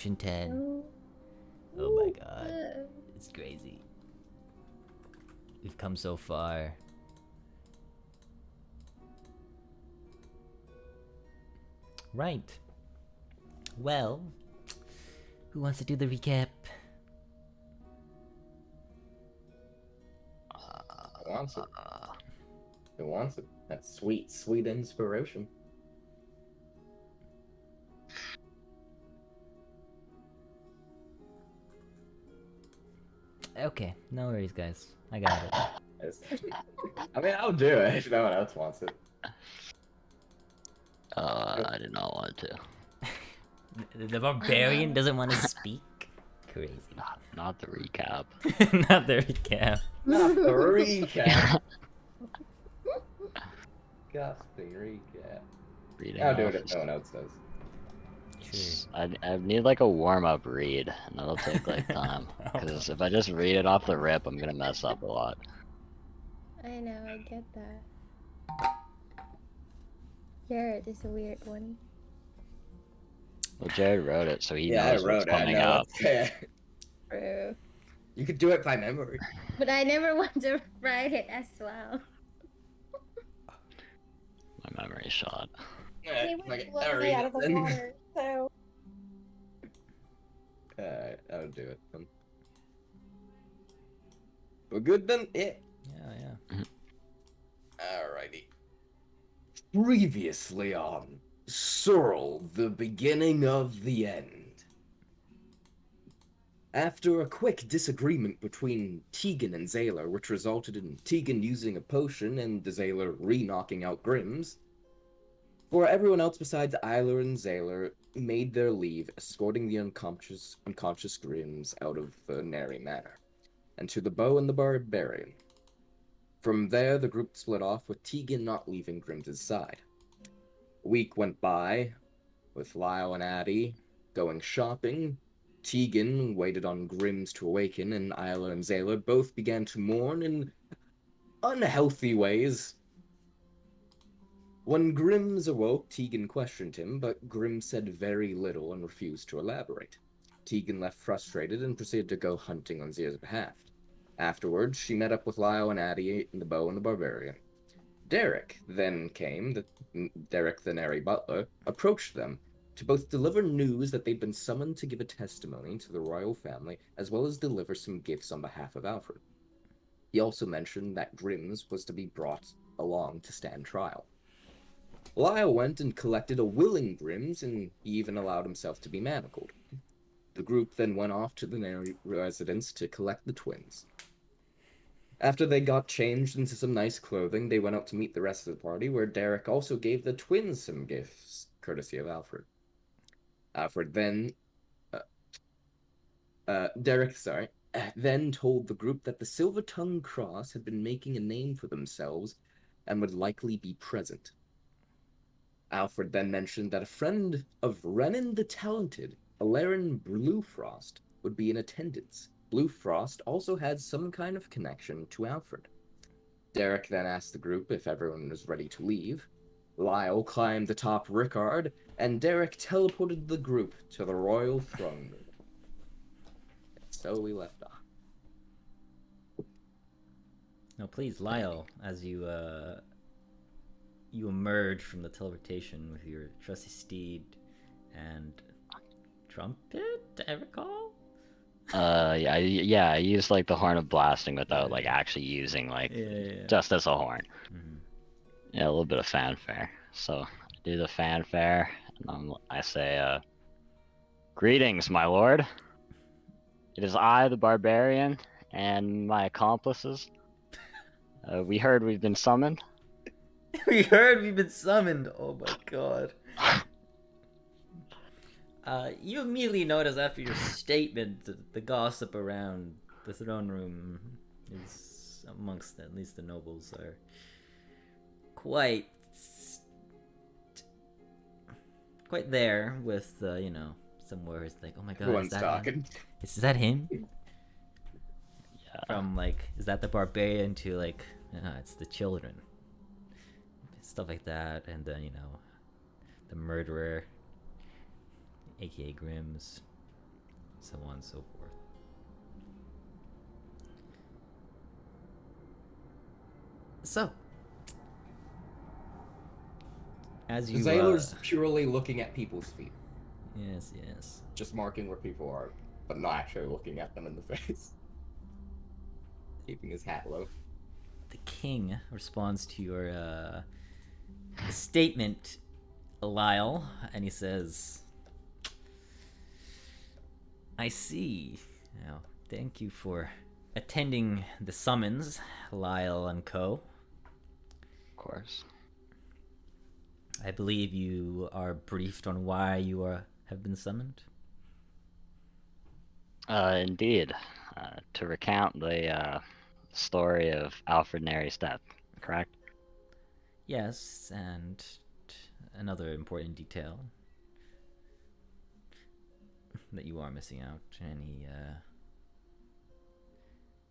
10. Oh, Oh my god. It's crazy. We've come so far. Right. Well, who wants to do the recap? Who wants it? Who wants it? That sweet, sweet inspiration. Okay, no worries, guys. I got it. I mean, I'll do it if no one else wants it. I did not want to. The barbarian doesn't want to speak? Crazy. Not the recap. Not the recap. Not the recap. Just the recap. Reading I'll do off it if is- no one else does. Sure. I need like a warm-up read, and that'll take like time. Because if I just read it off the rip, I'm gonna mess up a lot. I know, I get that. Jared is a weird one. Well, Jared wrote it, so he Yeah, I knows what's wrote it. I coming know. up. True. You could do it by memory. But I never want to write it as well. My memory's shot. He was Like, blowing me out of the water, so. I'll do it then. We're good then? Yeah. Yeah. Alrighty. Previously on Soural, the beginning of the end. After a quick disagreement between Tegan and Zaylor, which resulted in Tegan using a potion and Zaylor re-knocking out Grims, for everyone else besides Isla and Zaylor made their leave, escorting the unconscious Grims out of the Nary Manor, and to the Bow and the Barbarian. From there, the group split off, with Tegan not leaving Grimms' side. A week went by, with Lyle and Addie going shopping. Tegan waited on Grimms to awaken, and Isla and Zaylor both began to mourn in unhealthy ways. When Grimms awoke, Tegan questioned him, but Grimms said very little and refused to elaborate. Tegan left frustrated and proceeded to go hunting on Zir's behalf. Afterwards, she met up with Lyle and Addie in the Bow and the Barbarian. Derek then came, Derek the Nary Butler, approached them to both deliver news that they'd been summoned to give a testimony to the royal family, as well as deliver some gifts on behalf of Alfred. He also mentioned that Grimms was to be brought along to stand trial. Lyle went and collected a willing Grimms, and he even allowed himself to be manacled. The group then went off to the Nary residence to collect the twins. After they got changed into some nice clothing, they went out to meet the rest of the party, where Derek also gave the twins some gifts, courtesy of Alfred. Alfred then... Derek then told the group that the Silver Tongue Cross had been making a name for themselves and would likely be present. Alfred then mentioned that a friend of Renan the Talented, Alarin Bluefrost, would be in attendance. Bluefrost also had some kind of connection to Alfred. Derek then asked the group if everyone was ready to leave. Lyle climbed the top Rickard, and Derek teleported the group to the royal throne room. So we left off. No, please, Lyle, as you emerge from the teleportation with your trusty steed and trumpet, I recall? I used like the horn of blasting without like actually using like just as a horn. Mm-hmm. Yeah, a little bit of fanfare. So I do the fanfare, and I say, "Greetings, my lord. It is I, the barbarian, and my accomplices. We heard we've been summoned." We heard we've been summoned. Oh my god. You immediately notice after your statement that the gossip around the throne room is amongst at least the nobles are quite there with some words like, oh my god, Everyone's is that talking. him? Is that him? Yeah. From like, is that the barbarian to like, it's the children, stuff like that, and then the murderer, aka Grimm's. so on and so forth. So, as The you sailor's purely looking at people's feet, yes, just marking where people are, but not actually looking at them in the face. Keeping his hat low. the king responds to your statement, Lyle, and he says, I see. Now, thank you for attending the summons, Lyle and co. Of course. I believe you are briefed on why you have been summoned. Indeed. To recount the story of Alfred Nary's death, correct? Yes, and another important detail that you are missing out. And he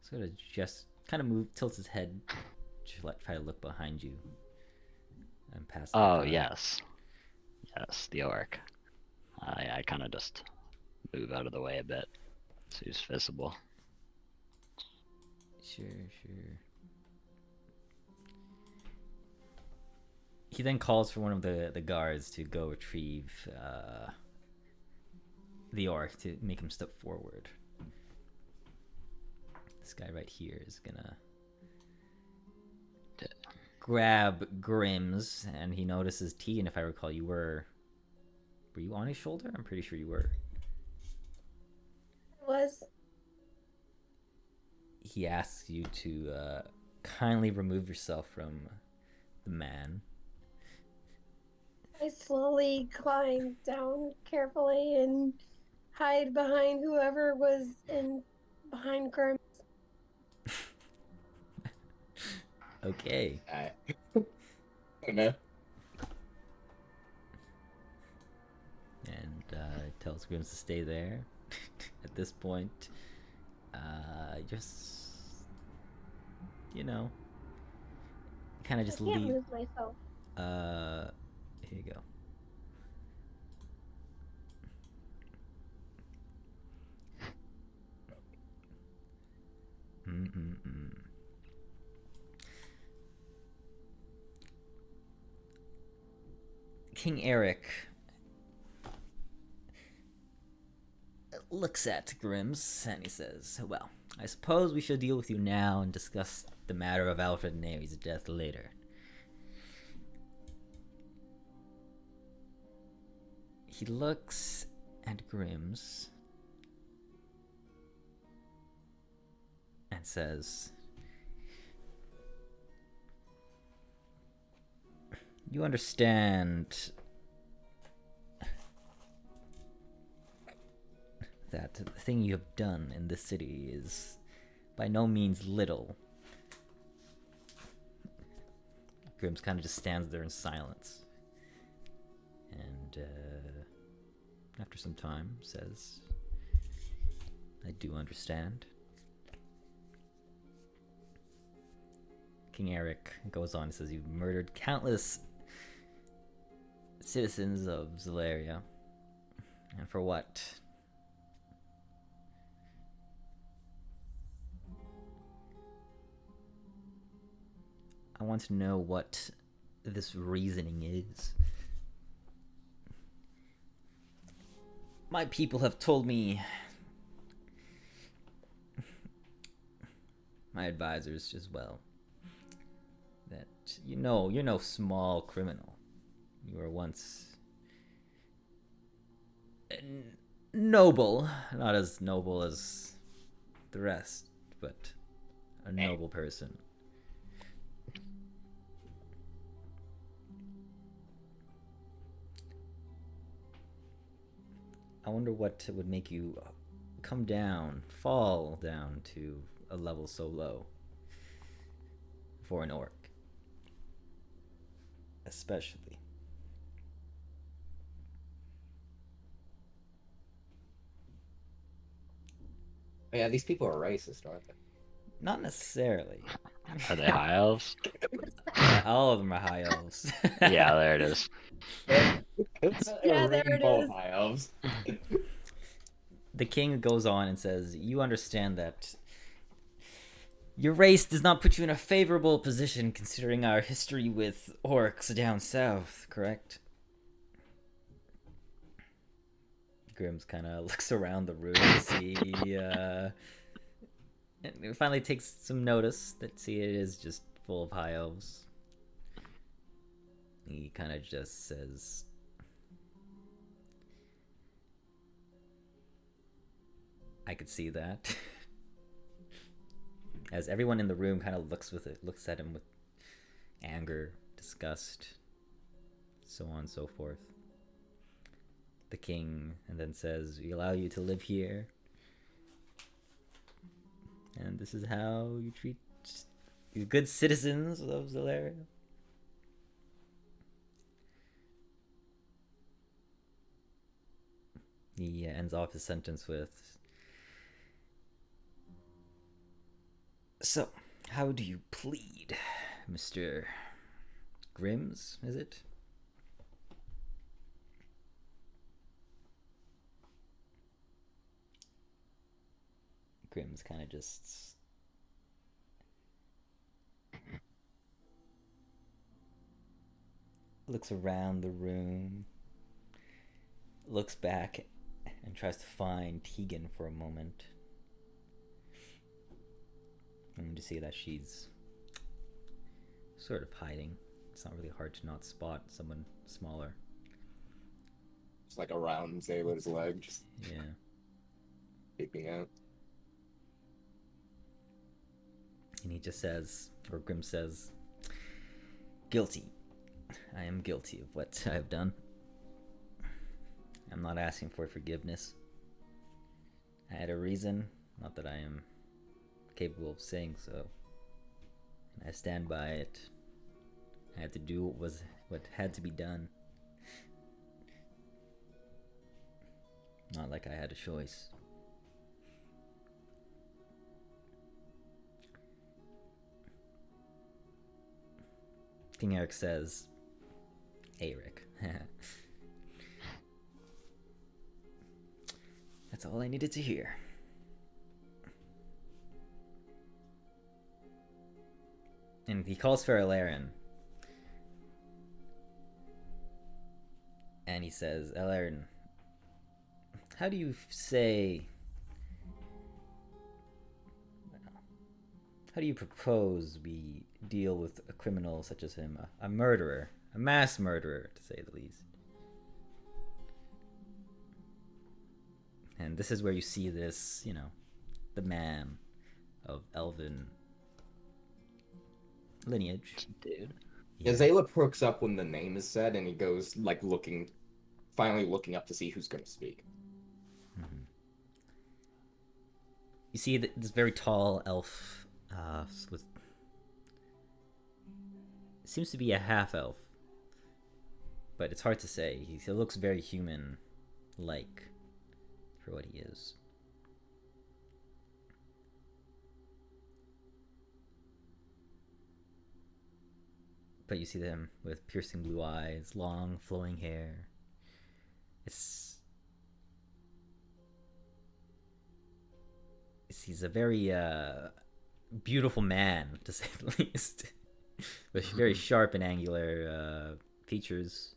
sort of just kind of tilts his head to try to look behind you and past the Oh, guard. yes. Yes, the orc. I kind of just move out of the way a bit so he's visible. Sure. He then calls for one of the guards to go retrieve the orc to make him step forward. This guy right here is gonna grab Grimm's, and he notices Tegan. If I recall, were you on his shoulder? I'm pretty sure you were. Was He asks you to kindly remove yourself from the man. I slowly climb down carefully and hide behind whoever was in behind Grim. Okay. No. And tells Grims to stay there. At this point, just kind of just I can't leave. move myself. Here you go. King Eric looks at Grims and he says, well, I suppose we should deal with you now and discuss the matter of Alfred Nary's death later. He looks at Grims and says, you understand that the thing you have done in this city is by no means little. Grims kind of just stands there in silence. And after some time says, I do understand. King Eric goes on and says, you've murdered countless citizens of Zelaria. And for what? I want to know what this reasoning is. My people have told me, my advisors as well, that you're no small criminal. You were once noble, not as noble as the rest, but a noble person. I wonder what would make you fall down to a level so low for an orc, especially. Yeah, these people are racist, aren't they? Not necessarily. Are they high elves? Yeah, all of them are high elves. Yeah, there it is. Yeah, there it full is. of high elves. the king goes on and says, "You understand that your race does not put you in a favorable position considering our history with orcs down south, correct?" Grimm's kind of looks around the room to see, and finally takes some notice that, see, it is just full of high elves. He kind of just says, "I could see that." As everyone in the room kind of looks at him with anger, disgust, so on and so forth. The king and then says, "We allow you to live here, and this is how you treat the good citizens of Zolaria." He ends off his sentence with, "So, how do you plead, Mr. Grimms, is it?" Grimms kind of just looks around the room, looks back, and tries to find Tegan for a moment. And to see that she's sort of hiding. It's not really hard to not spot someone smaller. Just like around Zayla's leg, just Yeah. peeping out. And he just says, or Grimm says, "Guilty. I am guilty of what I have done. I'm not asking for forgiveness. I had a reason, not that I am capable of saying so. And I stand by it. I had to do what had to be done. Not like I had a choice." King Eric says, "Eric." That's all I needed to hear. And he calls for Elaren. And he says, "Elaren, how do you say... how do you propose we deal with a criminal such as him? A murderer. A mass murderer, to say the least." And this is where you see this, the man of elven lineage. Dude. Yeah, Zayla perks up when the name is said, and he goes, like, finally looking up to see who's going to speak. Mm-hmm. You see this very tall elf with... seems to be a half-elf. But it's hard to say. He looks very human-like for what he is. But you see them with piercing blue eyes, long flowing hair. He's a very beautiful man, to say the least. With very sharp and angular features,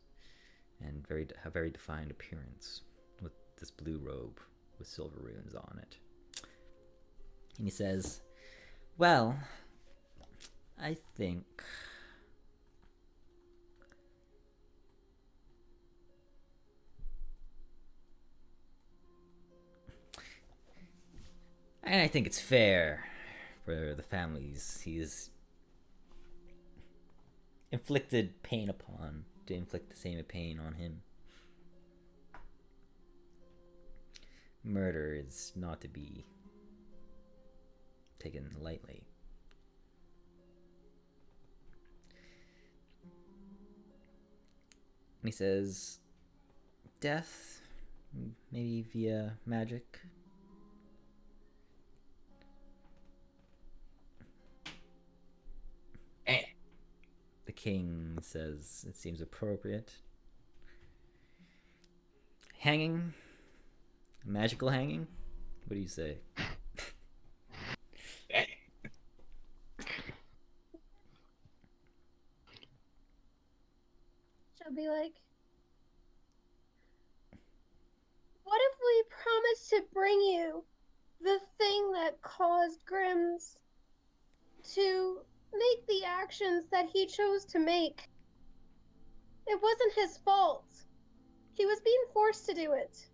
and a very defined appearance, with this blue robe with silver runes on it. And he says, "Well, I think it's fair for the families he's inflicted pain upon to inflict the same pain on him. Murder is not to be taken lightly." And he says, "Death, maybe via magic." The king says it seems appropriate. Hanging, Magical hanging? What do you say? She'll be like, what if we promise to bring you the thing that caused Grimm's to make the actions that he chose to make? It wasn't his fault. He was being forced to do it.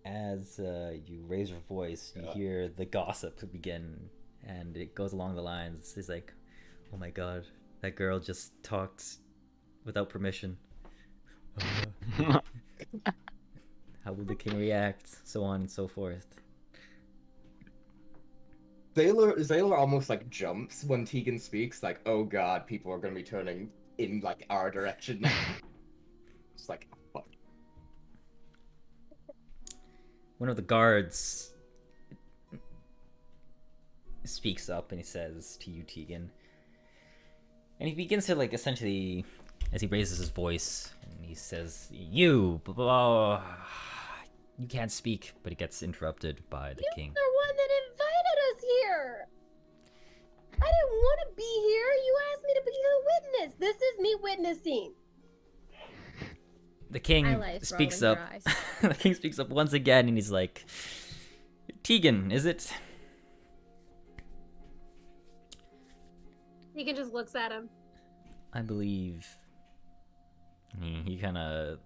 As you raise your voice, you hear the gossip begin, and it goes along the lines. It's like, oh my god, that girl just talked without permission. How will the king react? So on and so forth. Zaylor almost like jumps when Tegan speaks, like, oh god, people are gonna be turning in like our direction now. It's like, oh, fuck. One of the guards speaks up and he says to you, Tegan, and he begins to like essentially, as he raises his voice, and he says, "You, blah, blah, blah. You can't speak," but he gets interrupted by the king. You're the one that invited us here. I didn't want to be here. You asked me to be the witness. This is me witnessing. The king Isla is speaks rolling up. her eyes. The king speaks up once again, and he's like, "Tegan, is it?" Tegan just looks at him. I believe. He kind of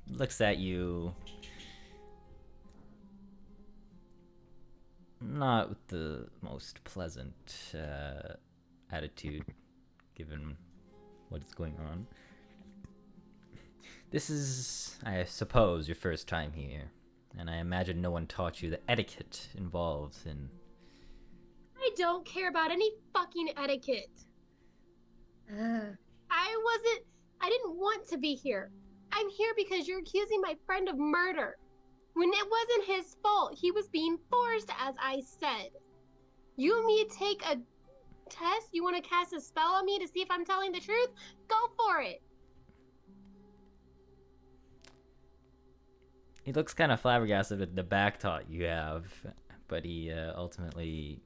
looks at you, not with the most pleasant attitude, given what is going on. This is, I suppose, your first time here, and I imagine no one taught you the etiquette involved in... I don't care about any fucking etiquette. I didn't want to be here. I'm here because you're accusing my friend of murder. When it wasn't his fault. He was being forced, as I said. You want me to take a test? You want to cast a spell on me to see if I'm telling the truth? Go for it. He looks kind of flabbergasted at the back talk you have, but he ultimately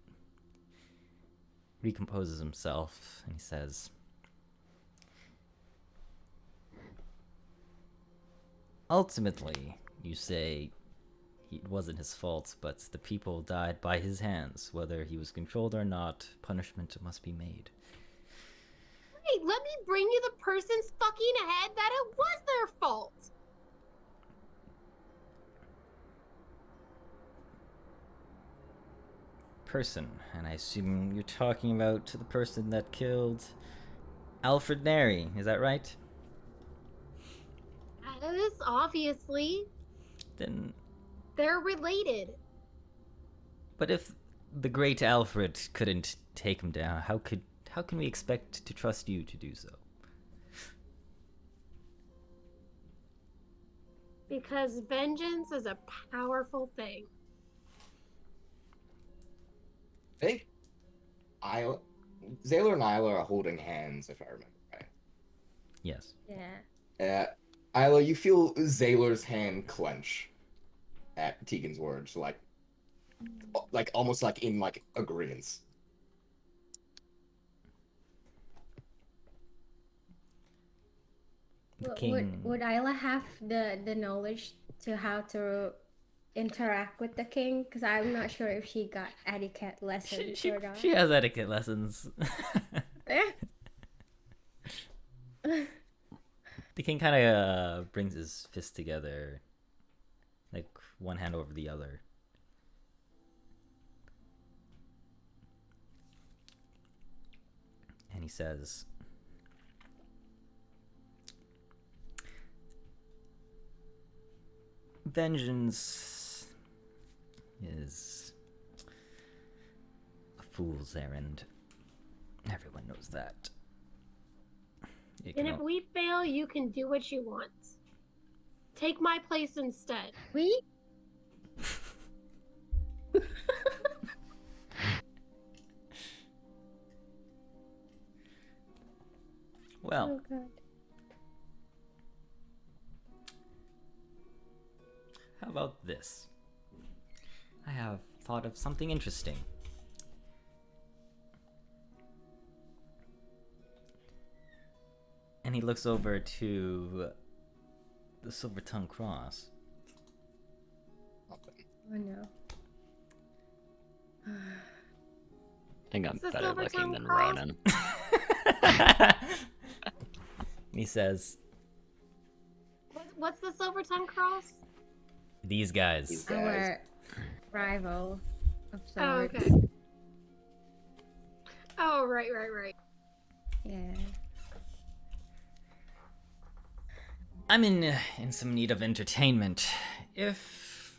recomposes himself, and he says, "Ultimately, you say it wasn't his fault, but the people died by his hands. Whether he was controlled or not, punishment must be made." Hey, let me bring you the person's fucking head that it was their fault. Person, and I assume you're talking about the person that killed Alfred Neri, is that right? Yes, obviously. Then, They're related. but if the great Alfred couldn't take him down, how can we expect to trust you to do so? Because vengeance is a powerful thing. Hey, Zaylor and Isla are holding hands, if I remember right. Yes. Yeah. Isla, you feel Zaylor's hand clench at Tegan's words, like almost like in like agreement. The king... Would Isla have the knowledge to how to interact with the king? Because I'm not sure if she got etiquette lessons or not. she has etiquette lessons. The king kind of brings his fist together, like one hand over the other. And he says, "Vengeance is a fool's errand. Everyone knows that. And if we fail, you can do what you want. Take my place instead. We? Well, Oh god. this. I have thought of something interesting. And he looks over to the Silver Tongue Cross. Oh no. I think I'm It's the better Silver looking Tongue than Cross. Ronan. He says, What's the Silver Tongue Cross? these guys. These guys. Our rival of Oh, sorts. okay. Oh, right. Yeah. I'm in some need of entertainment. If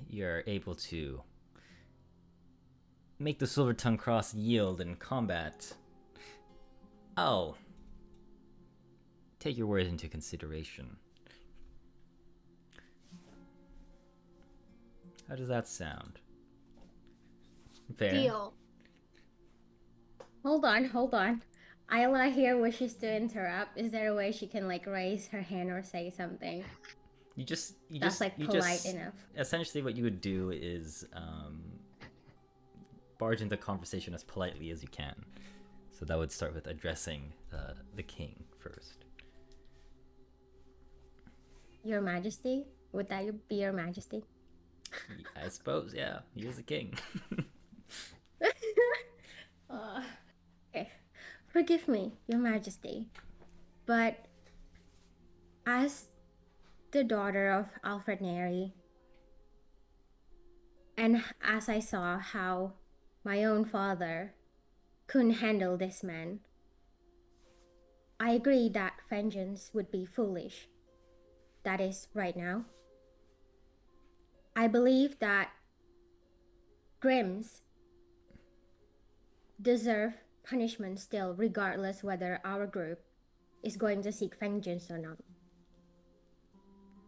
you're able to make the Silver Tongue Cross yield in combat, I'll take your words into consideration. How does that sound? Fair? Deal. Hold on. Isla here wishes to interrupt. Is there a way she can like raise her hand or say something? That's like polite enough. Essentially, what you would do is barge into conversation as politely as you can. So that would start with addressing the king first. Your Majesty? Would that be Your Majesty? I suppose, yeah. He is the king. Okay. Forgive me, Your Majesty, but as the daughter of Alfred Neri, and as I saw how my own father couldn't handle this man, I agree that vengeance would be foolish. That is, right now. I believe that Grimms deserve punishment still, regardless whether our group is going to seek vengeance or not.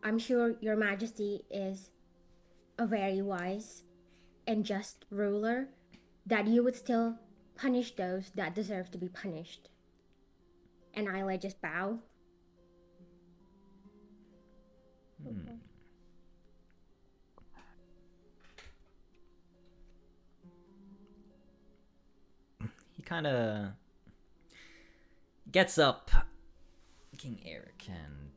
I'm sure Your Majesty is a very wise and just ruler, that you would still punish those that deserve to be punished. And I'll just bow. He kind of gets up, King Eric, and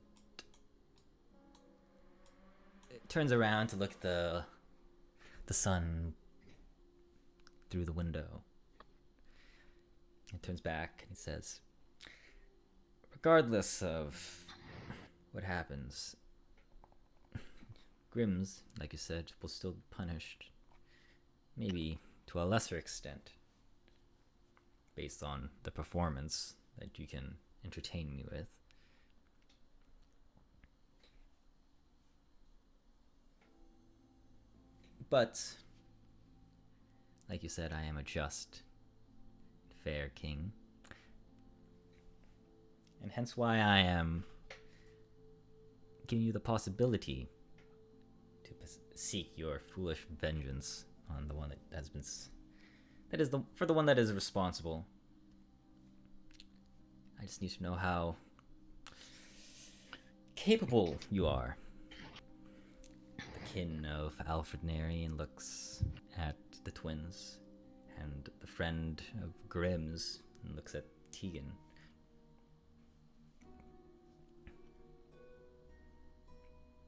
turns around to look at the sun through the window. He turns back and he says, regardless of what happens, Grimms, like you said, will still be punished. Maybe to a lesser extent, based on the performance that you can entertain me with. But, like you said, I am a just, fair king. And hence why I am giving you the possibility to seek your foolish vengeance on the one that has been... for the one that is responsible. I just need to know how capable you are. The kin of Alfred Neri and looks at the twins, and the friend of Grimm's and looks at Tegan.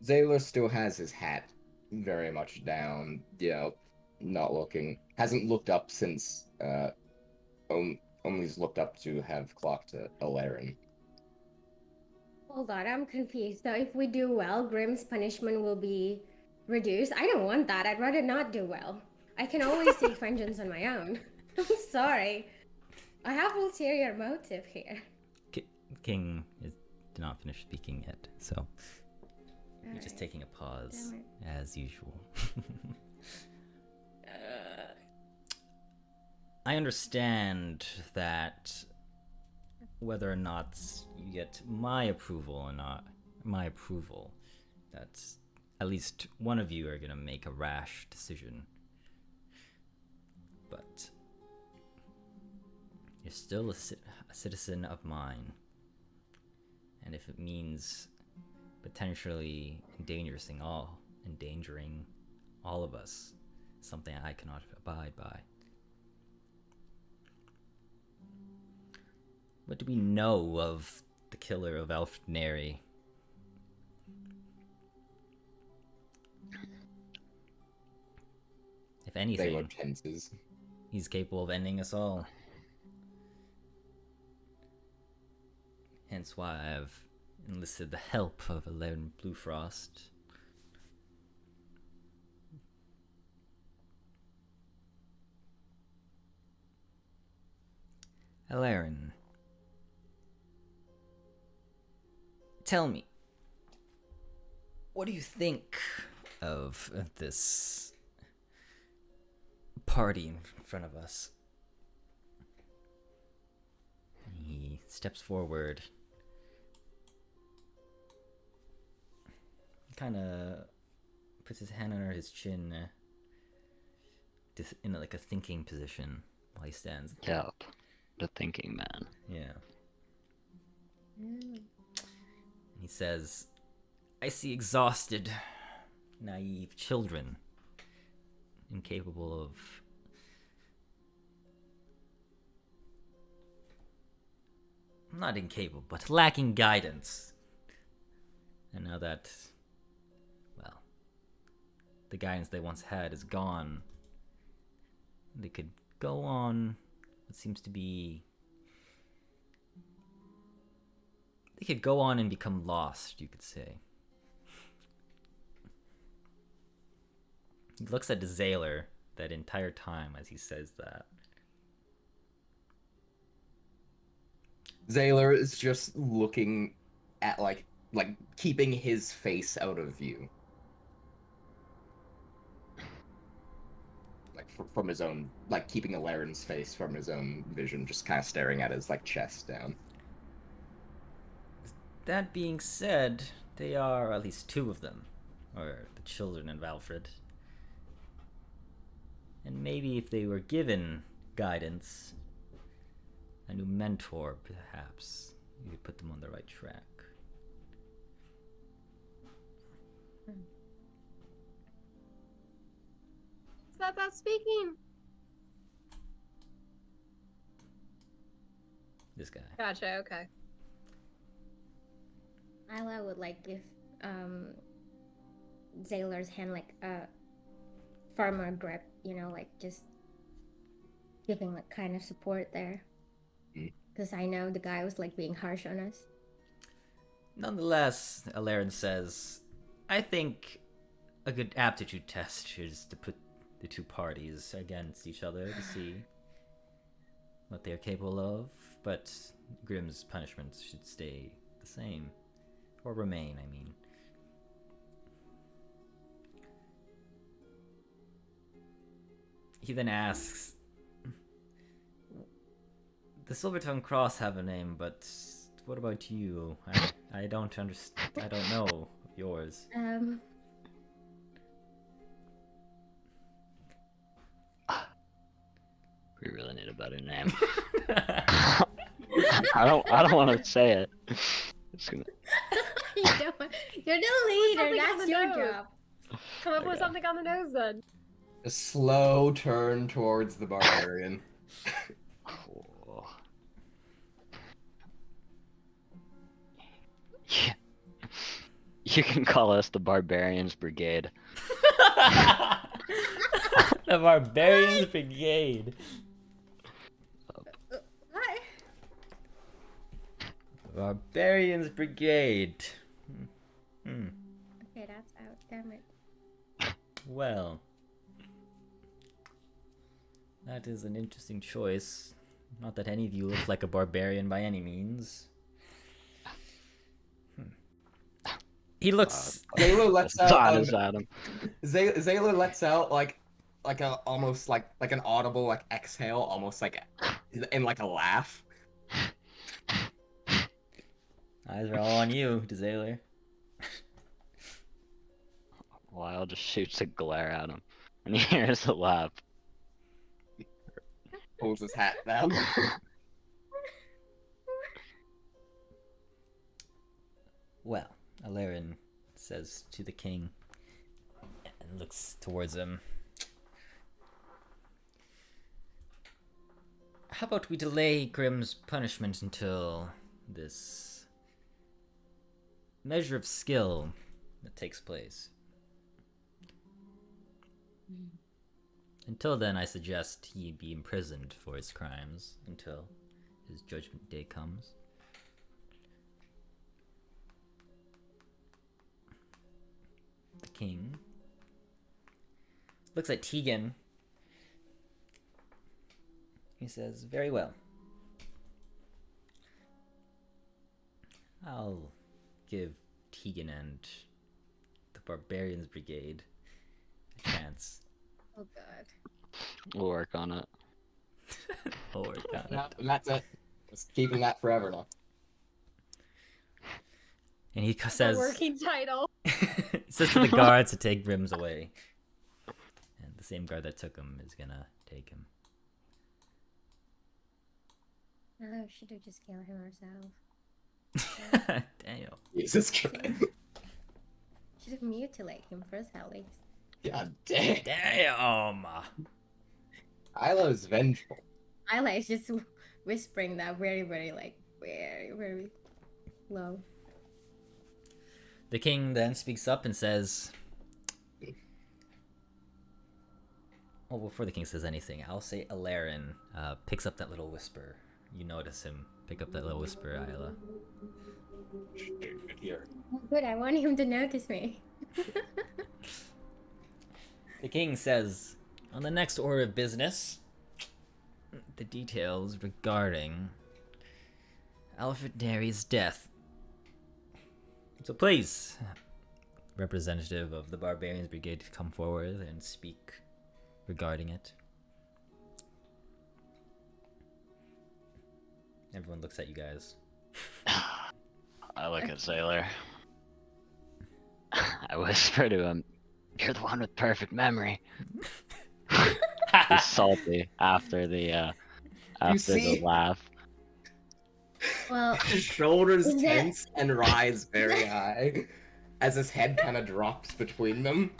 Zaylor still has his hat very much down, not looking. Hasn't looked up since, only's looked up to have clocked Alarin. Hold on, I'm confused. So if we do well, Grimm's punishment will be reduced. I don't want that. I'd rather not do well. I can always seek vengeance on my own. I'm sorry. I have ulterior motive here. King did not finish speaking yet, so you're just taking a pause, as usual. I understand that whether or not you get my approval or not, that at least one of you are going to make a rash decision. But you're still a citizen of mine. And if it means potentially endangering endangering all of us, something I cannot abide by. What do we know of the killer of Alfred Neri? If They were anything, tenses. he's capable of ending us all. Hence why I've enlisted the help of Alarin Bluefrost. Alarin, tell me, what do you think of this party in front of us? He steps forward, kind of puts his hand under his chin, in like a thinking position while he stands. Yep. The thinking man. Yeah. And he says, I see exhausted, naive children, incapable of not incapable, but lacking guidance. And now that, well, the guidance they once had is gone, they could go on what seems to be... They could go on and become lost, you could say. He looks at the Zayler that entire time as he says that. Zayler is just looking at like keeping his face out of view. Like from his own, like keeping Alarin's face from his own vision, just kind of staring at his like chest down. That being said, they are at least two of them, or the children of Alfred. And maybe if they were given guidance, a new mentor, perhaps, you could put them on the right track. Is that speaking? This guy. Gotcha, okay. Isla would like give Zayler's hand like a firmer grip, you know, like just giving like kind of support there. Because I know the guy was like being harsh on us. Nonetheless, Alarin says, I think a good aptitude test is to put the two parties against each other to see what they're capable of, but Grimm's punishments should stay the same. Or remain, I mean. He then asks, the Silvertongue Cross have a name, but what about you? I don't understand. I don't know yours. We really need a better name. I don't want to say it. It's gonna... You're the leader. Something on That's the your nose. job. Come up with Okay. something on the nose then. A slow turn towards the barbarian. Oh. Yeah. You can call us the Barbarians Brigade. The Barbarians Brigade. What? Barbarians Brigade. Okay, that's out. Damn it. Well, that is an interesting choice. Not that any of you look like a barbarian by any means. He looks. Zayler lets That's out. honest, Adam. Zayler lets out like a almost like an audible like exhale, almost like in like a laugh. Eyes are all on you, Desailor. Lyle just shoots a glare at him, and he hears a laugh. Pulls his hat down. Well, Alarin says to the king, looks towards him. How about we delay Grimm's punishment until this measure of skill that takes place? Until then, I suggest he be imprisoned for his crimes until his judgment day comes. The king looks at Tegan. He says, "Very well. I'll give Tegan and the Barbarians Brigade a chance." Oh god. We'll work on it. We'll work on No, it. and that's it. Just keeping that forever now. And he A says, working title. he says to the guards to take Grims away. And the same guard that took him is gonna take him. Oh, should have just killed him ourselves. Damn. Jesus Christ. Should have mutilated him first, at least. God damn. Damn. Ilo's vengeful. Isla is just whispering that very, very, like, very, very low. The king then speaks up and says, well, before the king says anything, I'll say Alarin picks up that little whisper. You notice him pick up that little whisper, Isla. Here. Oh, good, I want him to notice me. The king says, on the next order of business, the details regarding Alfred Derry's death. So please, representative of the Barbarians Brigade, to come forward and speak regarding it. Everyone looks at you guys. I look at Sailor. I whisper to him, "You're the one with perfect memory." He's salty after the see? laugh. Well, His shoulders Is that- tense and rise very high as his head kind of drops between them.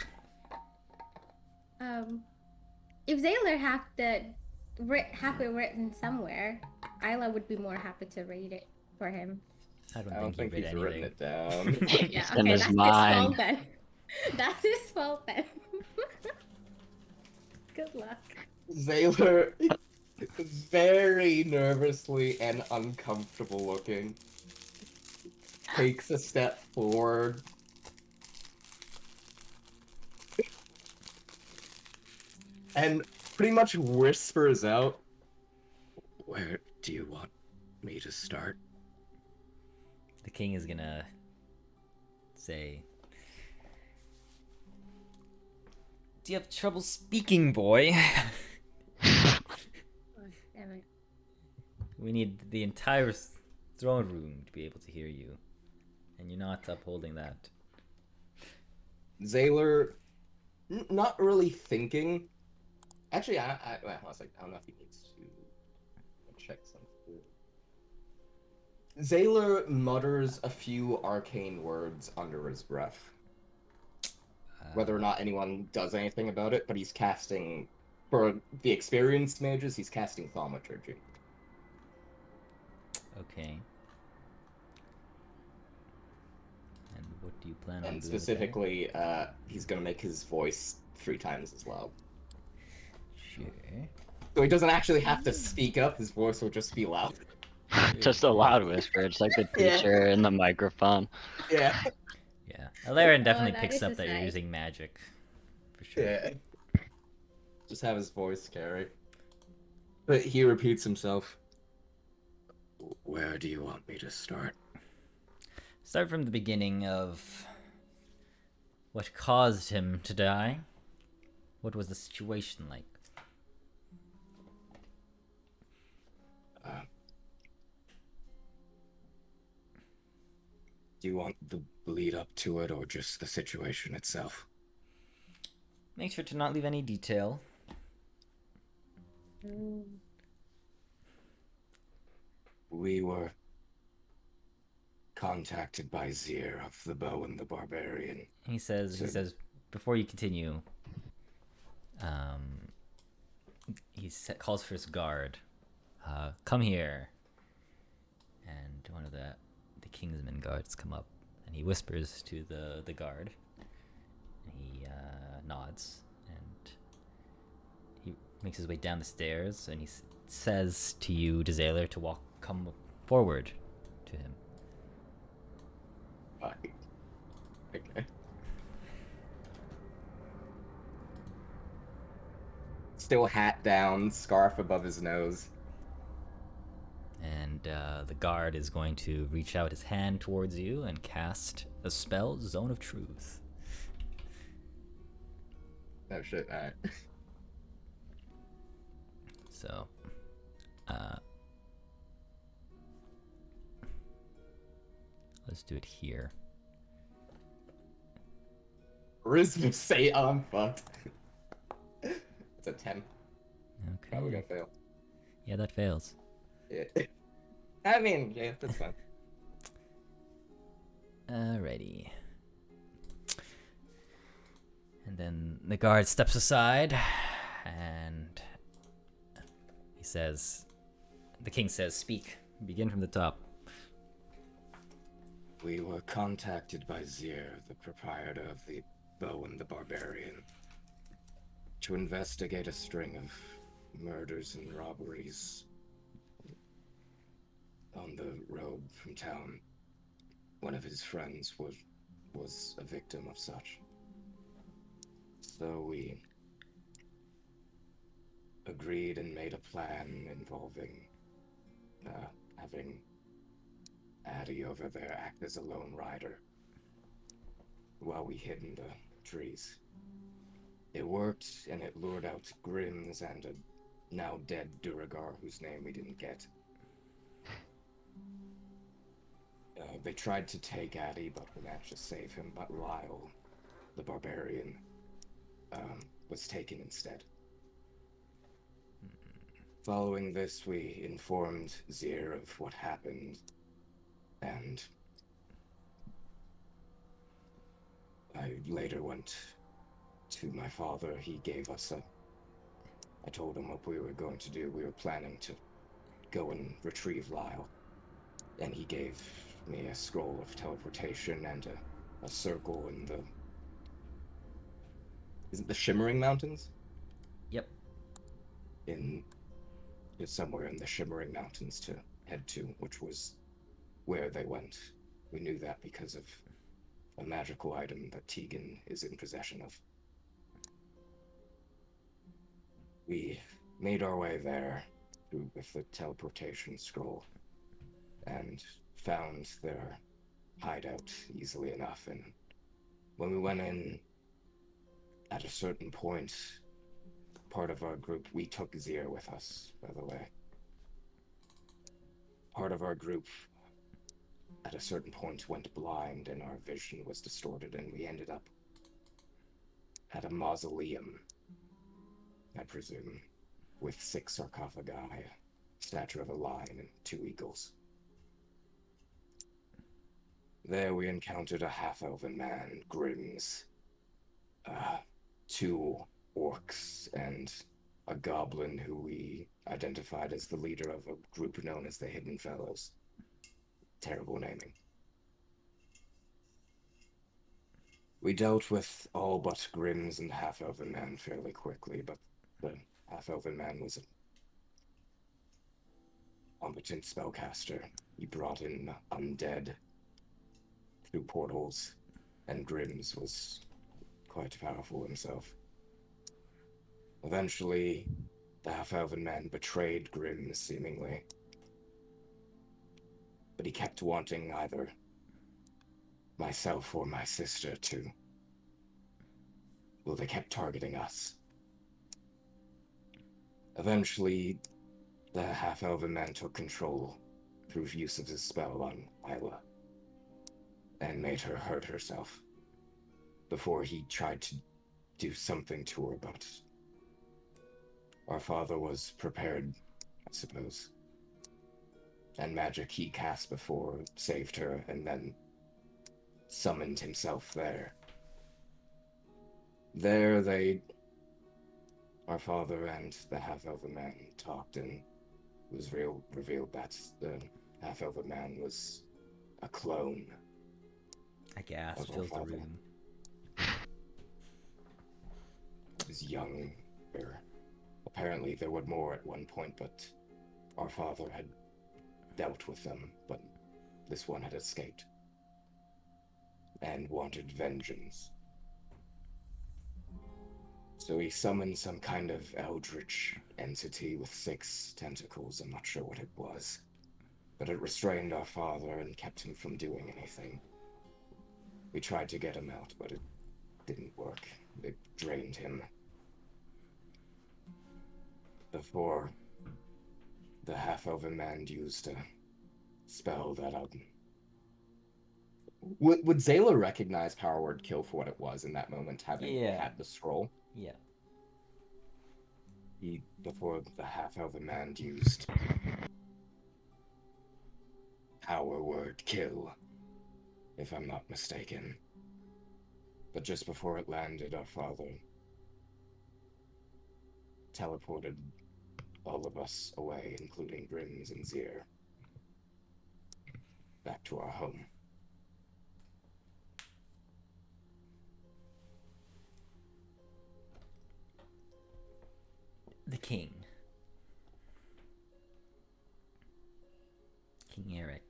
if Zaylor have it written somewhere, Isla would be more happy to read it for him. I don't I don't think think he he's read written anything. it down. Yeah, It's in okay, his that's mind. his fault then. That's his fault then. Good luck. Zaylor, very nervously and uncomfortable looking, takes a step forward. And pretty much whispers out, "Where do you want me to start?" The king is gonna say, "Do you have trouble speaking, boy?" Damn it. We need the entire throne room to be able to hear you. And you're not upholding that. Zaylor, not really thinking. Actually, I don't know if he needs to check something. Zaylor mutters a few arcane words under his breath. Whether or not anyone does anything about it, but he's casting, for the experienced mages, he's casting thaumaturgy. Okay. And what do you plan on doing? And with that? specifically, he's gonna make his voice 3 times as loud. Sure. So he doesn't actually have to speak up, his voice will just be loud. Just a loud whisper. It's like the Yeah. teacher in the microphone. Yeah. Yeah. Alarion definitely that picks is up a that you're sight. using magic. For sure. Yeah. Just have his voice carry. But he repeats himself. "Where do you want me to start?" Start from the beginning of what caused him to die. What was the situation like? Do you want the lead up to it or just the situation itself? Make sure to not leave any detail. We were contacted by Zir of the Bow and the Barbarian. He says before you continue, he calls for his guard. Come here. And one of the Kingsman guards come up, and he whispers to the guard. And he nods, and he makes his way down the stairs, and he says to you, Desailor, to come forward to him. Okay. Still hat down, scarf above his nose. And the guard is going to reach out his hand towards you and cast a spell, Zone of Truth. Oh shit, alright. So, let's do it here. Charisma say I'm fucked. It's a 10. Okay. Probably gonna fail. Yeah, that fails. Yeah. I mean, yeah, that's fine. Alrighty. And then the guard steps aside, and he says, the king says, speak. Begin from the top. We were contacted by Zir, the proprietor of the Bow and the Barbarian, to investigate a string of murders and robberies on the road from town. One of his friends was a victim of such. So we agreed and made a plan involving having Addie over there act as a lone rider while we hid in the trees. It worked, and it lured out Grims and a now dead Duragar whose name we didn't get. They tried to take Addie, but we managed to save him. But Lyle, the barbarian, was taken instead. Following this, we informed Zir of what happened, and I later went to my father. He gave us I told him what we were going to do. We were planning to go and retrieve Lyle, and he gave me a scroll of teleportation and a circle in the... Is it the Shimmering Mountains? Yep. Somewhere in the Shimmering Mountains to head to, which was where they went. We knew that because of a magical item that Tegan is in possession of. We made our way there with the teleportation scroll and found their hideout easily enough. And when we went in, at a certain point, part of our group, we took Zir with us, by the way. Part of our group, at a certain point, went blind and our vision was distorted, and we ended up at a mausoleum, I presume, with 6 sarcophagi, statue of a lion, and 2 eagles. There we encountered a half-elven man, Grims, 2 orcs, and a goblin who we identified as the leader of a group known as the Hidden Fellows. Terrible naming. We dealt with all but Grims and half-elven man fairly quickly, but the half-elven man was a competent spellcaster. He brought in undead through portals, and Grims was quite powerful himself. Eventually, the half-elven man betrayed Grims, seemingly. But he kept wanting either myself or my sister to... Well, they kept targeting us. Eventually, the half-elven man took control through use of his spell on Isla, and made her hurt herself before he tried to do something to her, but our father was prepared, I suppose. And magic he cast before saved her, and then summoned himself there. There our father and the half-elven man talked, and it was revealed that the half-elven man was a clone A gas of our fills the father. room. He was younger. Apparently there were more at one point, but our father had dealt with them, but this one had escaped and wanted vengeance. So he summoned some kind of eldritch entity with 6 tentacles. I'm not sure what it was, but it restrained our father and kept him from doing anything. We tried to get him out, but it didn't work. It drained him. Before the half-elven man used a spell that Would Zayla recognize Power Word Kill for what it was in that moment, having had the scroll? Yeah. Before the half-elven man used Power Word Kill, if I'm not mistaken. But just before it landed, our father teleported all of us away, including Grims and Zier, back to our home. The king. King Eric.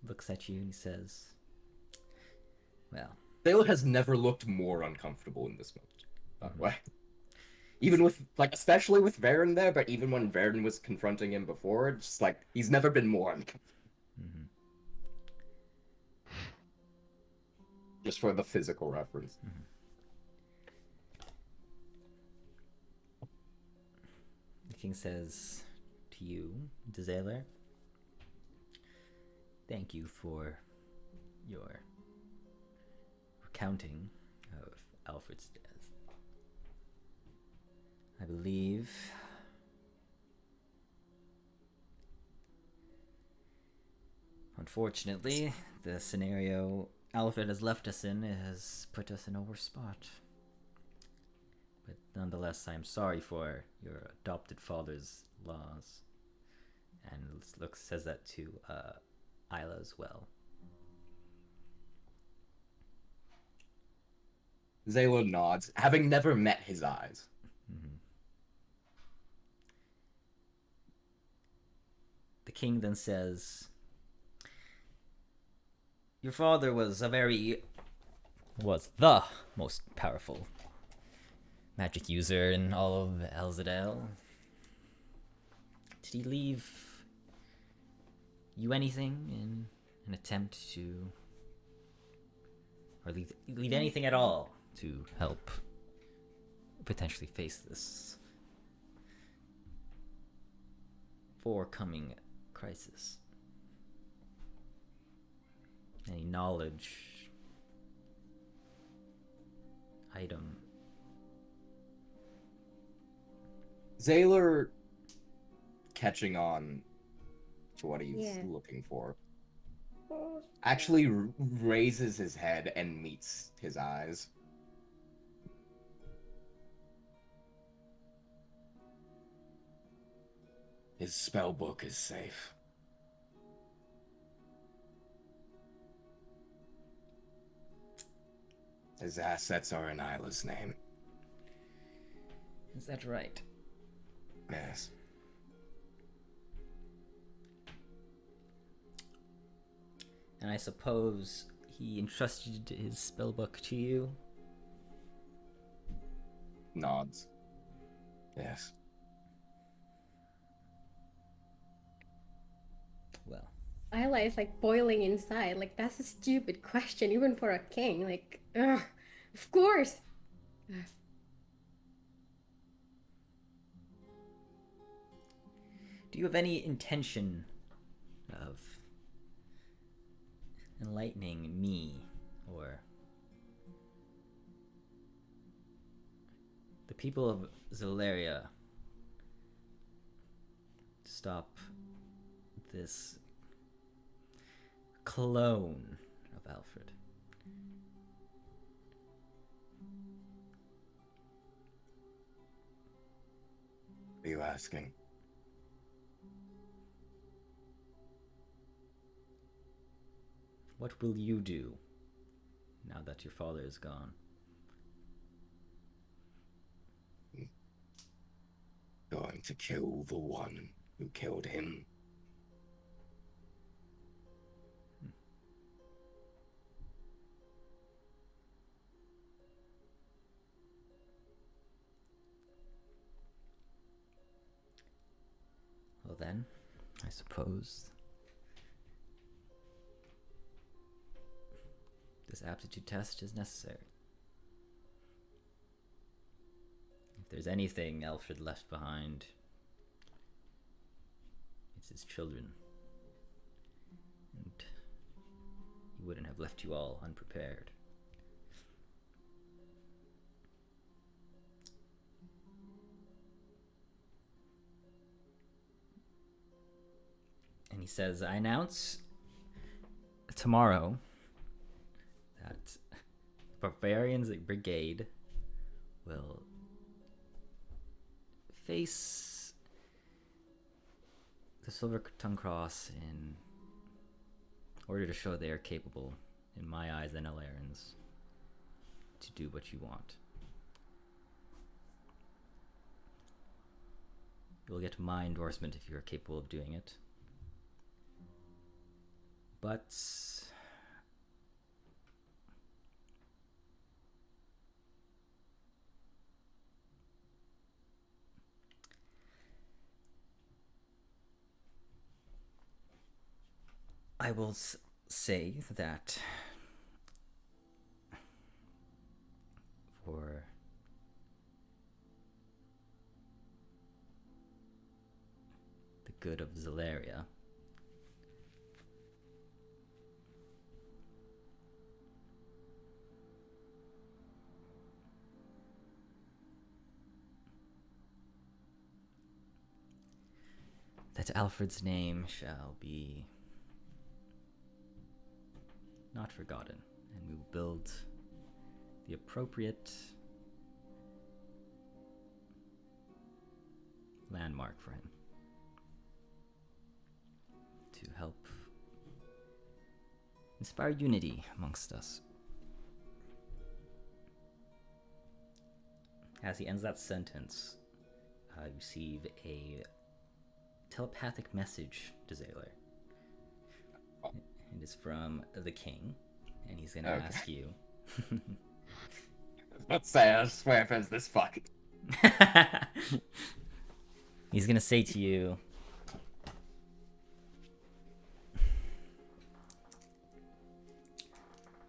Looks at you and he says, well, Zayla has never looked more uncomfortable in this moment, by the way. Even with, especially with Varen there, but even when Varen was confronting him before, just he's never been more uncomfortable. mm-hmm. Just for the physical reference. Mm-hmm. The king says to you, Desailor, thank you for your recounting of Alfred's death. I believe unfortunately, the scenario Alfred has left us in has put us in a worse spot. But nonetheless, I'm sorry for your adopted father's loss. And says that to Isla as well. Zayla nods, having never met his eyes. Mm-hmm. The king then says, your father was the most powerful magic user in all of Elzadel. Did he leave you anything in an attempt to, or leave anything at all to help potentially face this forthcoming crisis? Any knowledge, item? Zayla, catching on to what he's looking for, actually raises his head and meets his eyes. His spellbook is safe. His assets are in Isla's name. Is that right? Yes. And I suppose he entrusted his spellbook to you? Nods. Yes. Well. Isla is boiling inside. That's a stupid question, even for a king. Ugh, of course. Do you have any intention of enlightening me or the people of Zelaria to stop this clone of of Alfred. What are you asking? What will you do now that your father is gone? Going to kill the one who killed him. Well then, I suppose this aptitude test is necessary. If there's anything Alfred left behind, it's his children. And he wouldn't have left you all unprepared. And he says, I announce tomorrow that Barbarians Brigade will face the Silver Tongue Cross in order to show they are capable, in my eyes and Elarin's, to do what you want. You'll get my endorsement if you're capable of doing it. But I will say that for the good of Zelaria, that Alfred's name shall be not forgotten, and we will build the appropriate landmark for him to help inspire unity amongst us. As he ends that sentence, you receive a telepathic message to Zaylor. It is from the king, and he's gonna ask you. Let's say, I swear if it's this fuck. He's gonna say to you,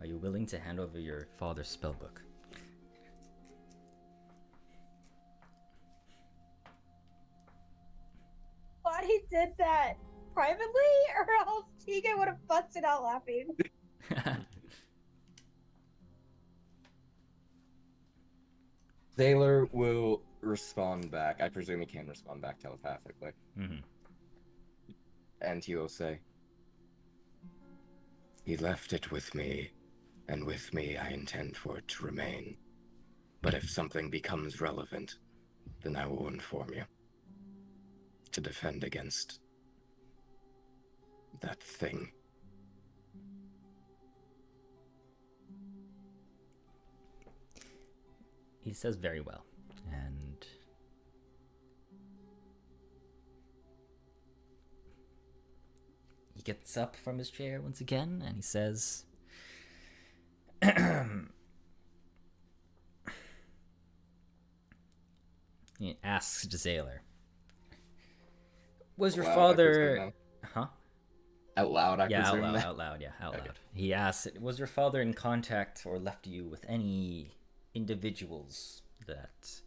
are you willing to hand over your father's spellbook? Thought he did that privately, or else Tegan would have busted out laughing. Sailor will respond back. I presume he can respond back telepathically. Mm-hmm. And he will say, he left it with me, and with me I intend for it to remain. But if something becomes relevant, then I will inform you. To defend against that thing. He says very well, and he gets up from his chair once again, and he says, he asks Jazaler, was your Out loud, I father... presume, Huh? Out loud, I Yeah, out presume. loud, that? out loud, yeah, out Okay. loud. He asks, was your father in contact or left you with any individuals that...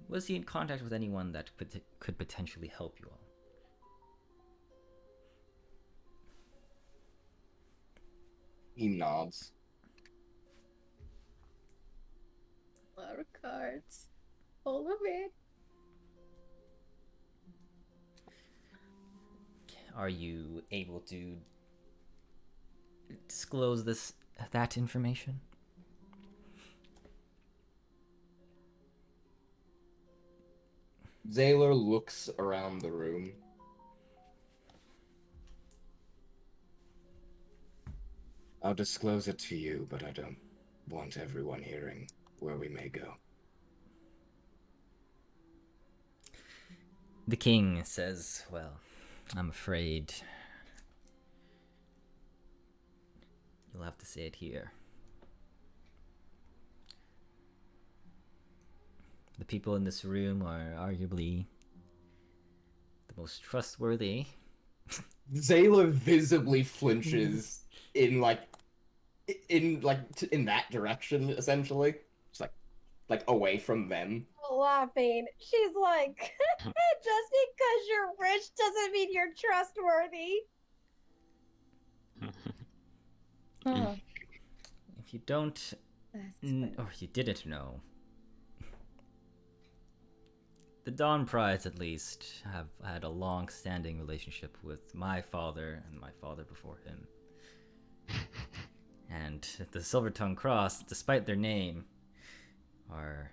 Was he in contact with anyone that could potentially help you all? He nods. A lot of cards. All of it. Are you able to disclose that information? Zaylor looks around the room. I'll disclose it to you, but I don't want everyone hearing where we may go. The king says, well, I'm afraid you'll have to say it here. The people in this room are arguably the most trustworthy. Zaylor visibly flinches in that direction, essentially. Just like away from them. Laughing. She's like, just because you're rich doesn't mean you're trustworthy. Oh, If you don't, that's funny. or you didn't know, the Dawn Prides at least have had a long-standing relationship with my father and my father before him. And the Silver Tongue Cross, despite their name, are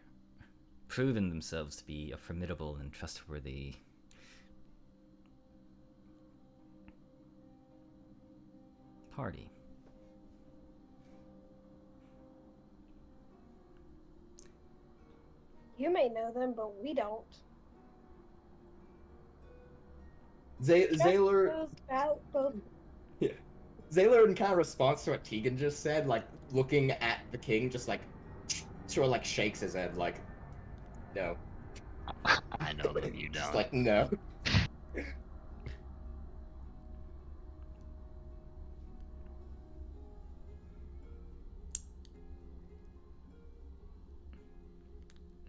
proven themselves to be a formidable and trustworthy party. You may know them, but we don't. Zaylor, Both. yeah. Zaylor, in kind of response to what Tegan just said, like looking at the king, just like sort of like shakes his head, like, no. I know them, you Just don't. like, no.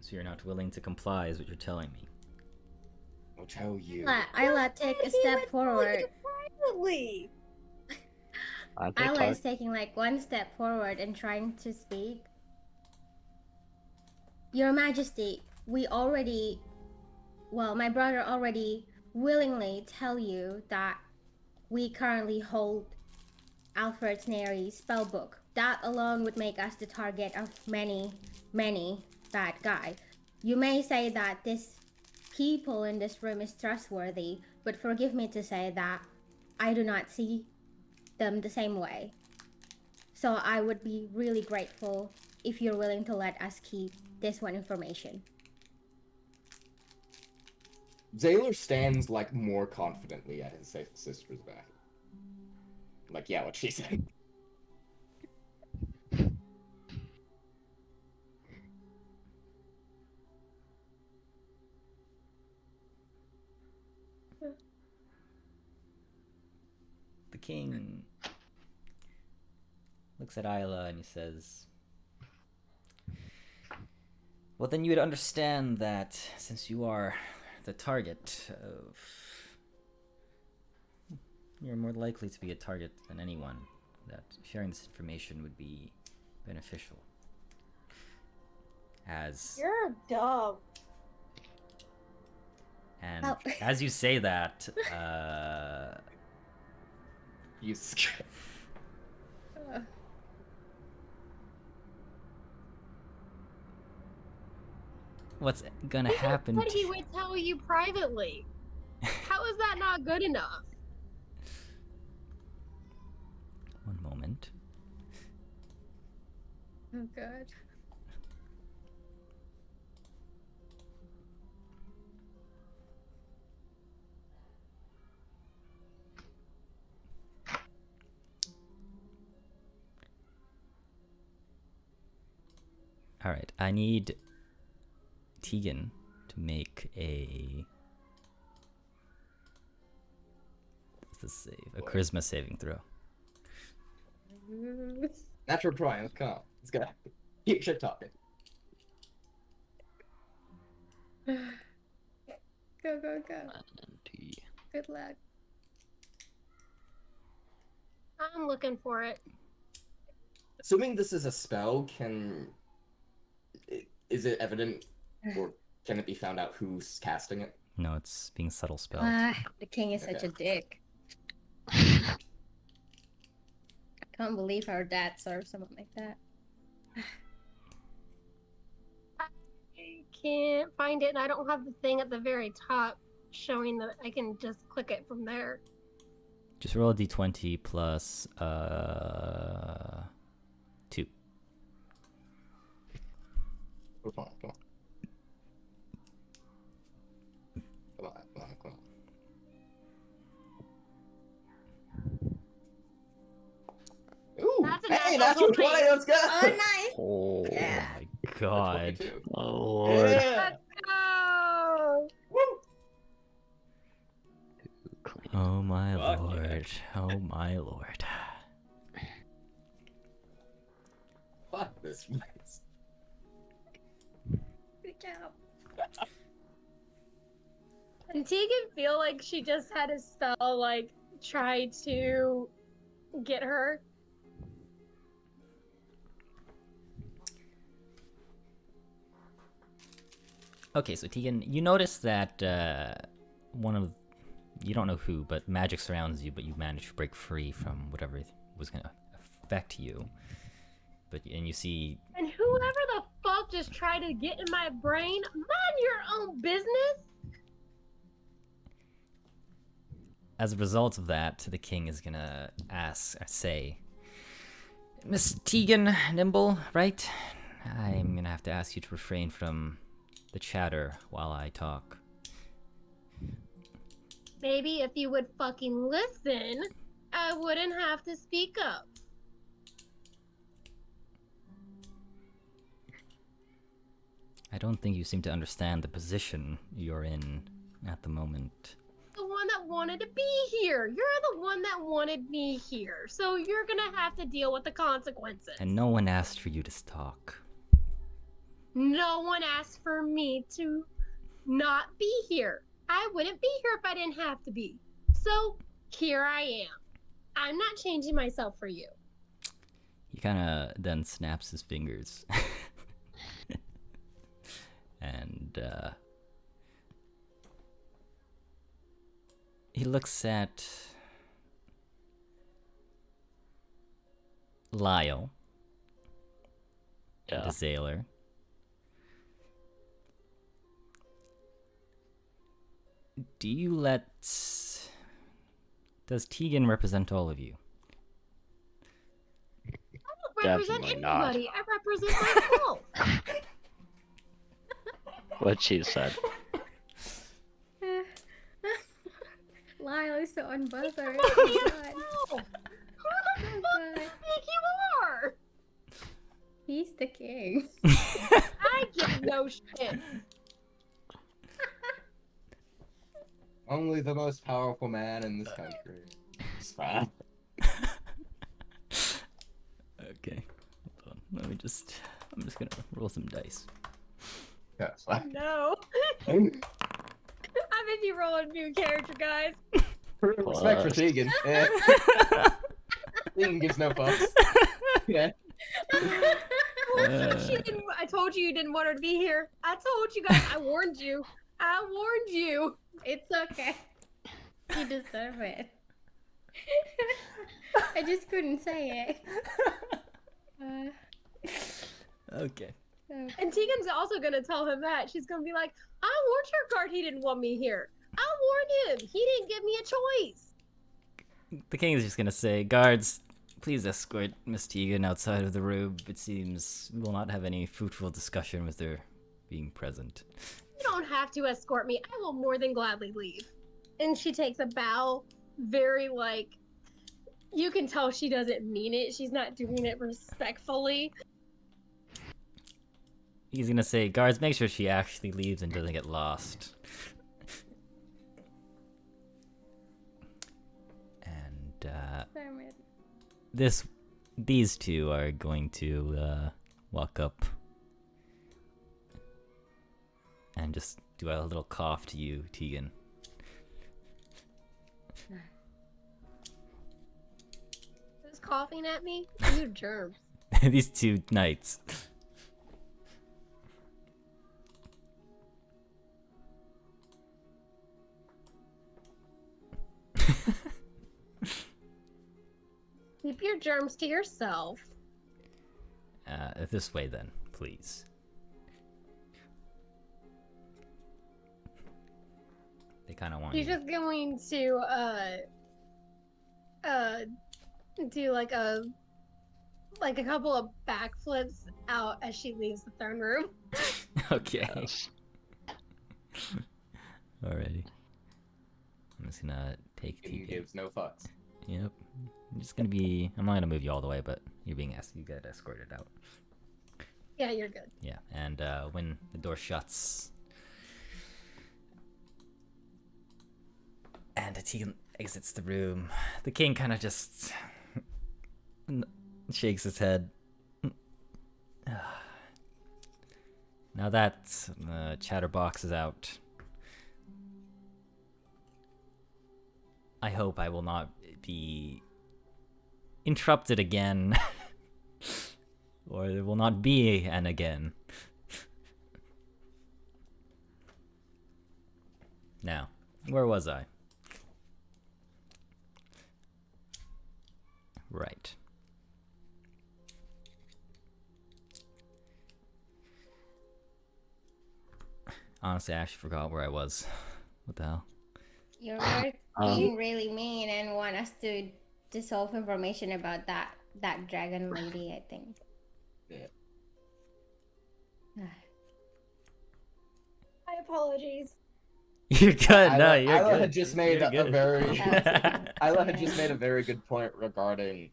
So you're not willing to comply, is what you're telling me. I'll tell you. Isla take a He step would tell forward. you privately. Isla is taking like one step forward and trying to speak. Your Majesty, my brother already willingly tell you that we currently hold Alfred Snary's spellbook. That alone would make us the target of many, many bad guys. You may say that this people in this room is trustworthy, but forgive me to say that I do not see them the same way. So I would be really grateful if you're willing to let us keep this one information. Zaylor stands like more confidently at his sister's back. Like, yeah, what she said. The king looks at Isla and he says, well, then you would understand that since you are the target of... You're more likely to be a target than anyone, that sharing this information would be beneficial. As... You're dumb. And Oh. as you say that, He's what's gonna happen? But he would tell you privately. How is that not good enough? One moment. Oh god. All right, I need Tegan to make a charisma saving throw. Natural 20, let's go. Let's go. Keep shit talking. Go, go, go. Good luck. I'm looking for it. Assuming this is a spell, is it evident, or can it be found out who's casting it? No, it's being subtle spelled. The king is such a dick. Can't believe our dad served someone like that. I can't find it, and I don't have the thing at the very top showing that I can just click it from there. Just roll a d20 plus 2. Come on, come on. Come on, come on, come on. Ooh, That's a hey, natural natural 20, 20. let's go! Oh, nice! Oh Yeah. my god. 22. Oh lord. Yeah. Oh, Woo! Oh my Fuck lord. Oh my lord. Fuck this place. Good job. and Tegan feel like she just had a spell like try to get her. Okay, so Tegan, you notice that one of, you don't know who, but magic surrounds you, but you managed to break free from whatever was gonna affect you. And you see, And whoever the fuck just tried to get in my brain, mind your own business. as a result of that, the king is gonna say, Miss Tegan Nimble, right? I'm gonna have to ask you to refrain from the chatter while I talk. Maybe if you would fucking listen, I wouldn't have to speak up. I don't think you seem to understand the position you're in at the moment. The one that wanted to be here. You're the one that wanted me here. So you're gonna have to deal with the consequences. And no one asked for you to talk. No one asked for me to not be here. I wouldn't be here if I didn't have to be. So here I am. I'm not changing myself for you. He kinda then snaps his fingers. And he looks at Lyle, Yeah. the sailor. Do you let... Does Tegan represent all of you? I don't represent Definitely not. anybody. I represent myself. What she said. Lyle is so unbothered. Fuck Oh me my as god. well. Who the Oh fuck do you god. think you are? He's the king. I give no shit. Only the most powerful man in this country. It's fine. Okay, hold on. I'm just gonna roll some dice. Yeah, it's fine. No. I'm busy rolling new character, guys. Respect for Tegan. Yeah. Tegan gives no fucks. Yeah. I told you didn't want her to be here. I told you guys. I warned you. I warned you. It's okay. You deserve it. I just couldn't say it. Okay. And Tegan's also gonna tell him that. She's gonna be like, I warned your guard he didn't want me here. I warned him. He didn't give me a choice. The king is just gonna say, guards, please escort Miss Tegan outside of the room. It seems we will not have any fruitful discussion with her being present. You don't have to escort me. I will more than gladly leave. And she takes a bow, very like, you can tell she doesn't mean it. She's not doing it respectfully. He's gonna say, guards, make sure she actually leaves and doesn't get lost. And these two are going to walk up and just do a little cough to you, Tegan. Who's coughing at me? You germs. These two knights. Keep your your germs to yourself. This way then, please. They kind of want He's you. just going to do like a couple of backflips out as she leaves the throne room. Okay. Yes. Alrighty. I'm just gonna take He Tegan. gives no fucks. Yep. I'm just gonna be. I'm not gonna move you all the way, but you're being asked. You get escorted out. Yeah, you're good. Yeah. And when the door shuts, and Tegan exits the room, the king kind of just shakes his head. Now that the chatterbox is out, I hope I will not be interrupted again, or there will not be an again. Now, where was I? Right. Honestly, I actually forgot where I was. What the hell? You were being really mean and want us to dissolve information about that dragon lady, I think. Yeah. My apologies. You're good. No, you're Isla good. had just made You're a good. very That Isla had just made a very good point regarding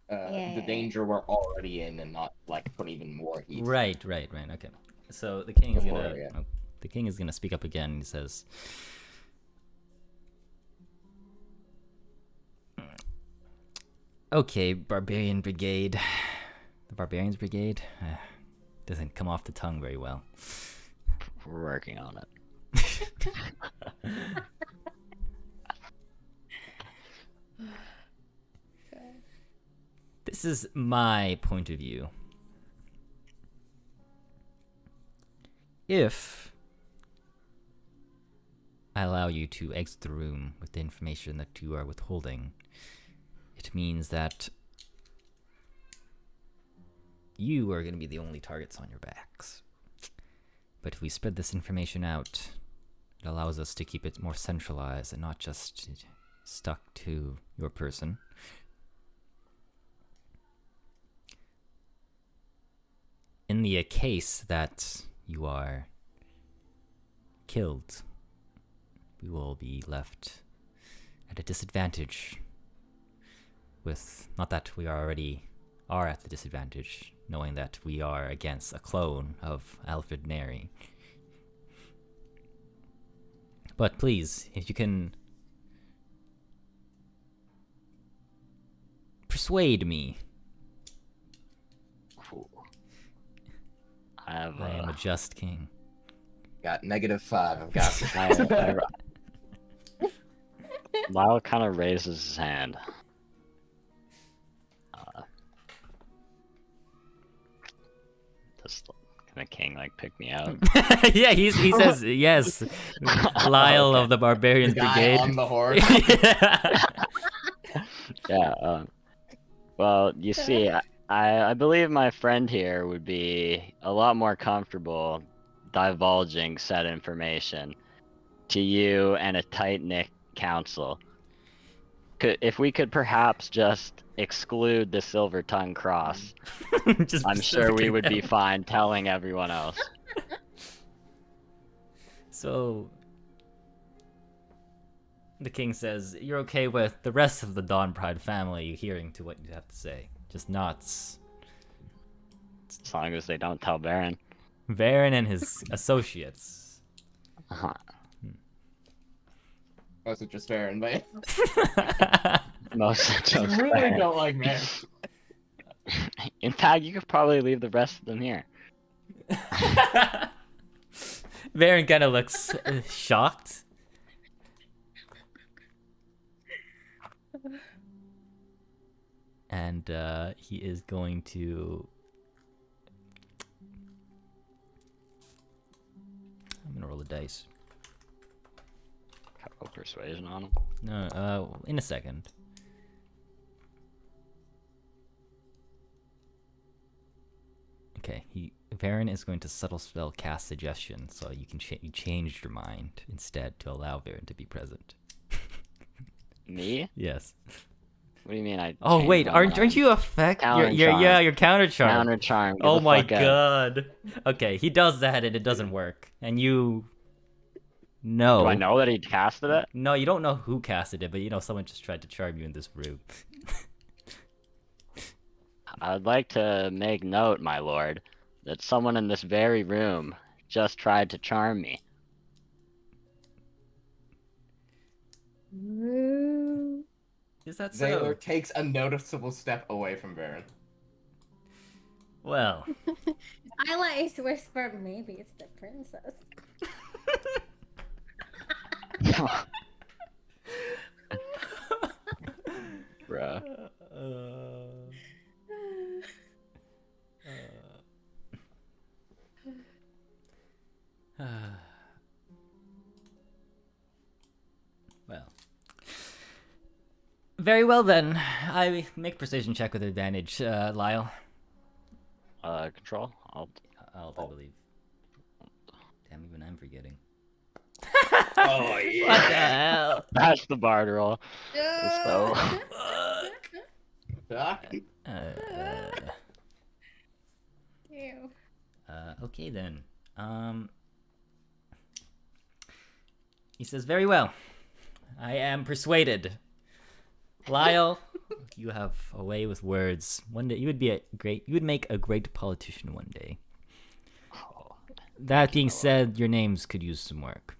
Yeah. the danger we're already in and not like put even more heat. Right. Okay. So the king is Before, gonna. yeah. Oh, the king is gonna speak up again. He says, "Okay, barbarian brigade. The barbarians brigade doesn't come off the tongue very well. We're working on it. This is my point of view. If I allow you to exit the room with the information that you are withholding, it means that you are going to be the only targets on your backs. But if we spread this information out, it allows us to keep it more centralized and not just stuck to your person. In the case that you are killed, we will be left at a disadvantage. With, not that we already are at the disadvantage, knowing that we are against a clone of Alfred Neri. But please, if you can persuade me, Cool. I have. I am a just king. Got -5. I've got Lyle kind of raises his hand. Can the king like pick me out? Yeah, he says yes. Lyle Okay. of the Barbarians the guy Brigade. on the horse. Yeah. Yeah. Well, you see, I believe my friend here would be a lot more comfortable divulging said information to you and a tight-knit council. If we could perhaps just exclude the Silver Tongue Cross, Just I'm sure we specifically would be them. fine telling everyone else. So the king says, "You're okay with the rest of the Dawn Pride family hearing to what you have to say, just not As long as they don't tell Baron. Varen and his associates." Uh-huh. Also just fair and but Most I just really Baron. don't like man. In fact, you could probably leave the rest of them here. Varen kind of looks shocked. And he is going to... I'm gonna roll the dice. Roll persuasion on them. No, in a second. Okay, Varen is going to subtle spell cast suggestion, so you can you changed your mind instead to allow Varen to be present. Me? Yes. What do you mean I Oh changed wait, my aren't mind? you affect Counter your counter charm? Counter charm. Get Oh the my fuck out. god. Okay, he does that and it doesn't work. And you Do I know that he casted it? No, you don't know who casted it, but you know someone just tried to charm you in this room. I'd like to make note, my lord, that someone in this very room just tried to charm me. Is that Zaylor so? takes a noticeable step away from Varen. Well, Isla is whisper, maybe it's the princess. Bruh. Well. Very well then. I make precision check with advantage, Lyle. Control? I believe. Damn, even I'm forgetting. Oh, What the yeah. hell? That's the bard roll. So, Ew. Okay then. He says, very well. I am persuaded. Lyle, you have a way with words. One day you would make a great politician one day. That being said, your names could use some work.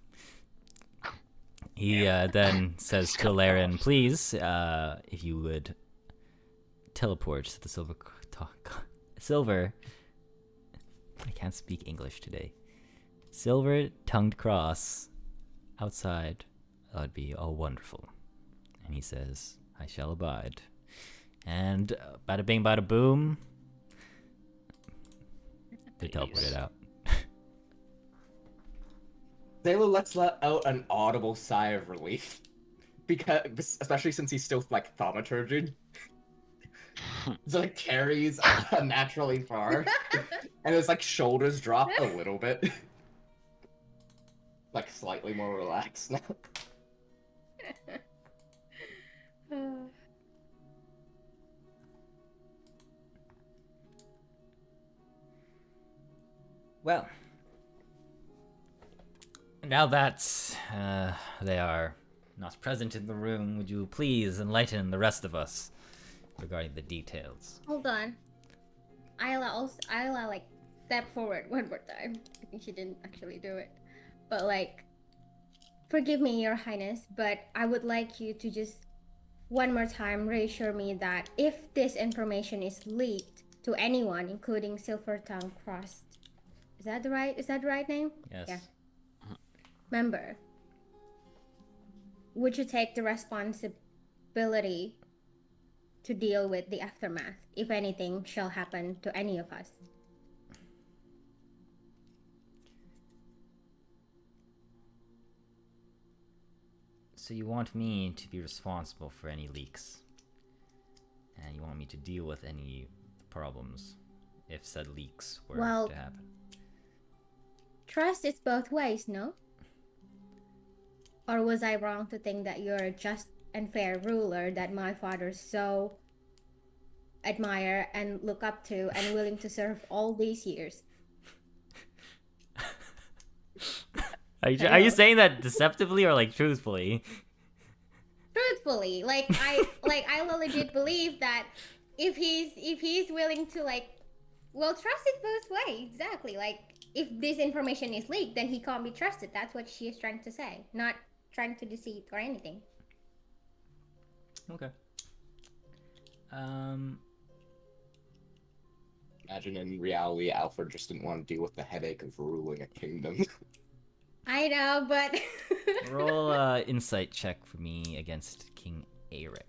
He then says to Laren, please, if you would teleport to the silver. I can't speak English today. Silver-tongued cross outside. That would be all wonderful. And he says, I shall abide. And bada bing, bada boom. They teleported out. Zaylor lets out an audible sigh of relief. Because, especially since he's still, like, thaumaturgid. So, like, carries unnaturally far. And his, like, shoulders drop a little bit. Like, slightly more relaxed now. Well, now that they are not present in the room, would you please enlighten the rest of us regarding the details? Hold on. Isla like step forward one more time. I think she didn't actually do it. But like, forgive me, Your Highness, but I would like you to just one more time reassure me that if this information is leaked to anyone, including Silver Tongue Crossed, is that the right name? Yes. Yeah. Member, would you take the responsibility to deal with the aftermath if anything shall happen to any of us? So you want me to be responsible for any leaks? And you want me to deal with any problems if said leaks were to happen? Trust is both ways, no? Or was I wrong to think that you're a just and fair ruler that my father so admire and look up to and willing to serve all these years? Are you saying that deceptively or like truthfully? Truthfully, like I legit believe that if he's willing to trust it both ways. Exactly. Like if this information is leaked, then he can't be trusted. That's what she is trying to say, not trying to deceive or anything. Okay. Imagine in reality, Alfred just didn't want to deal with the headache of ruling a kingdom. I know, but Roll insight check for me against King Eric.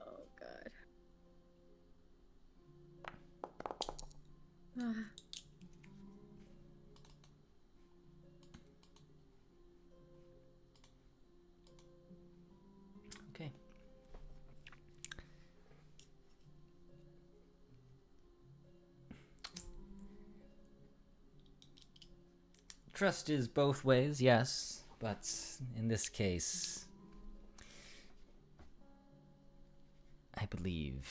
oh god. Okay. Trust is both ways, yes, but in this case, I believe.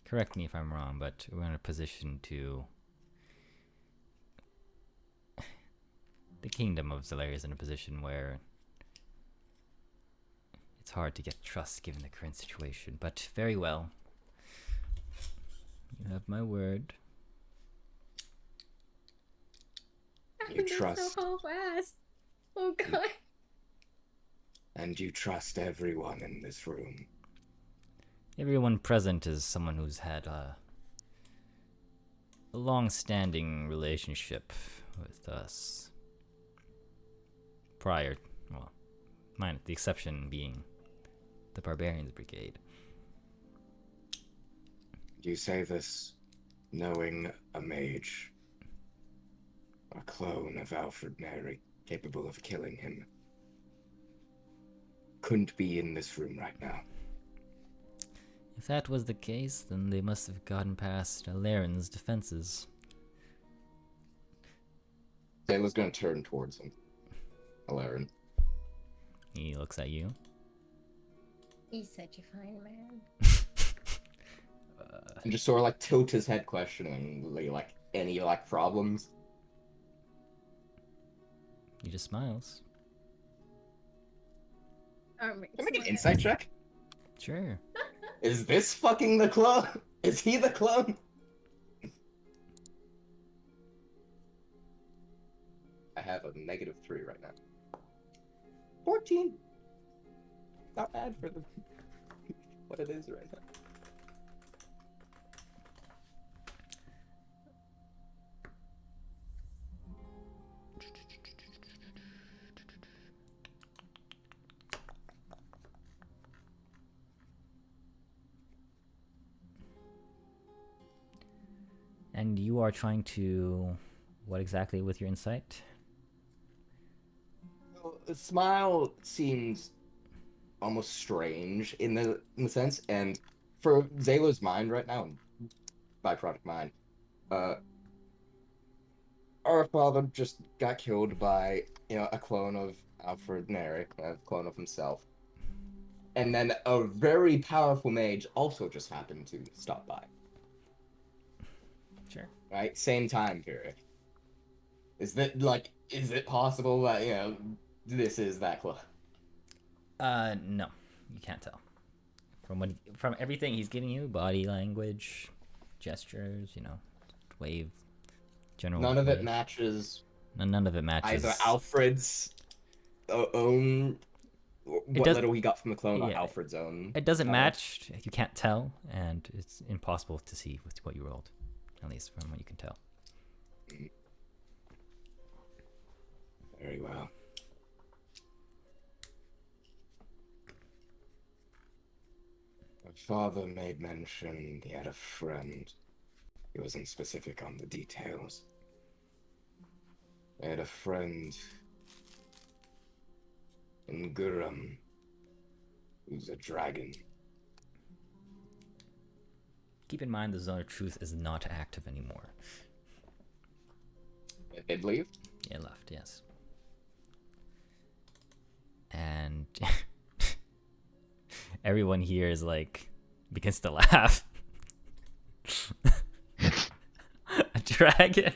Correct me if I'm wrong, but we're in a position to. The kingdom of Zelaria is in a position where it's hard to get trust given the current situation, but very well. You have my word. You That's trust, so half-assed. Oh god. and you trust everyone in this room. Everyone present is someone who's had a long-standing relationship with us. Prior, well, the exception being the Barbarians Brigade. You say this knowing a mage, a clone of Alfred Mary, capable of killing him, couldn't be in this room right now. If that was the case, then they must have gotten past Alaren's defenses. Zayla's gonna turn towards him. Alaren. He looks at you. He's such a fine man. And just sort of like tilt his head questioningly, like any like problems. He just smiles. Can I make an insight check? Sure. Is this fucking the clone? Is he the clone? I have a -3 right now. 14. Not bad for the what it is right now. And you are trying to... What exactly with your insight? The smile seems almost strange in the sense, and for Zayla's mind right now, byproduct mind, our father just got killed by a clone of Alfred Neri, a clone of himself, and then a very powerful mage also just happened to stop by. Sure. Right, same time period. Is it possible that this is that clone? No. You can't tell. From everything he's giving you, body language, gestures, wave, general None of it wave. matches None of it matches. either Alfred's own, what little he got from the clone, or yeah, Alfred's own. It doesn't knowledge. match. You can't tell, and it's impossible to see with what you rolled, at least from what you can tell. Very well. My father made mention he had a friend. He wasn't specific on the details. He had a friend in Guram who's a dragon. Keep in mind the Zone of Truth is not active anymore. It did leave? It left, yes. And everyone here is begins to laugh. A dragon.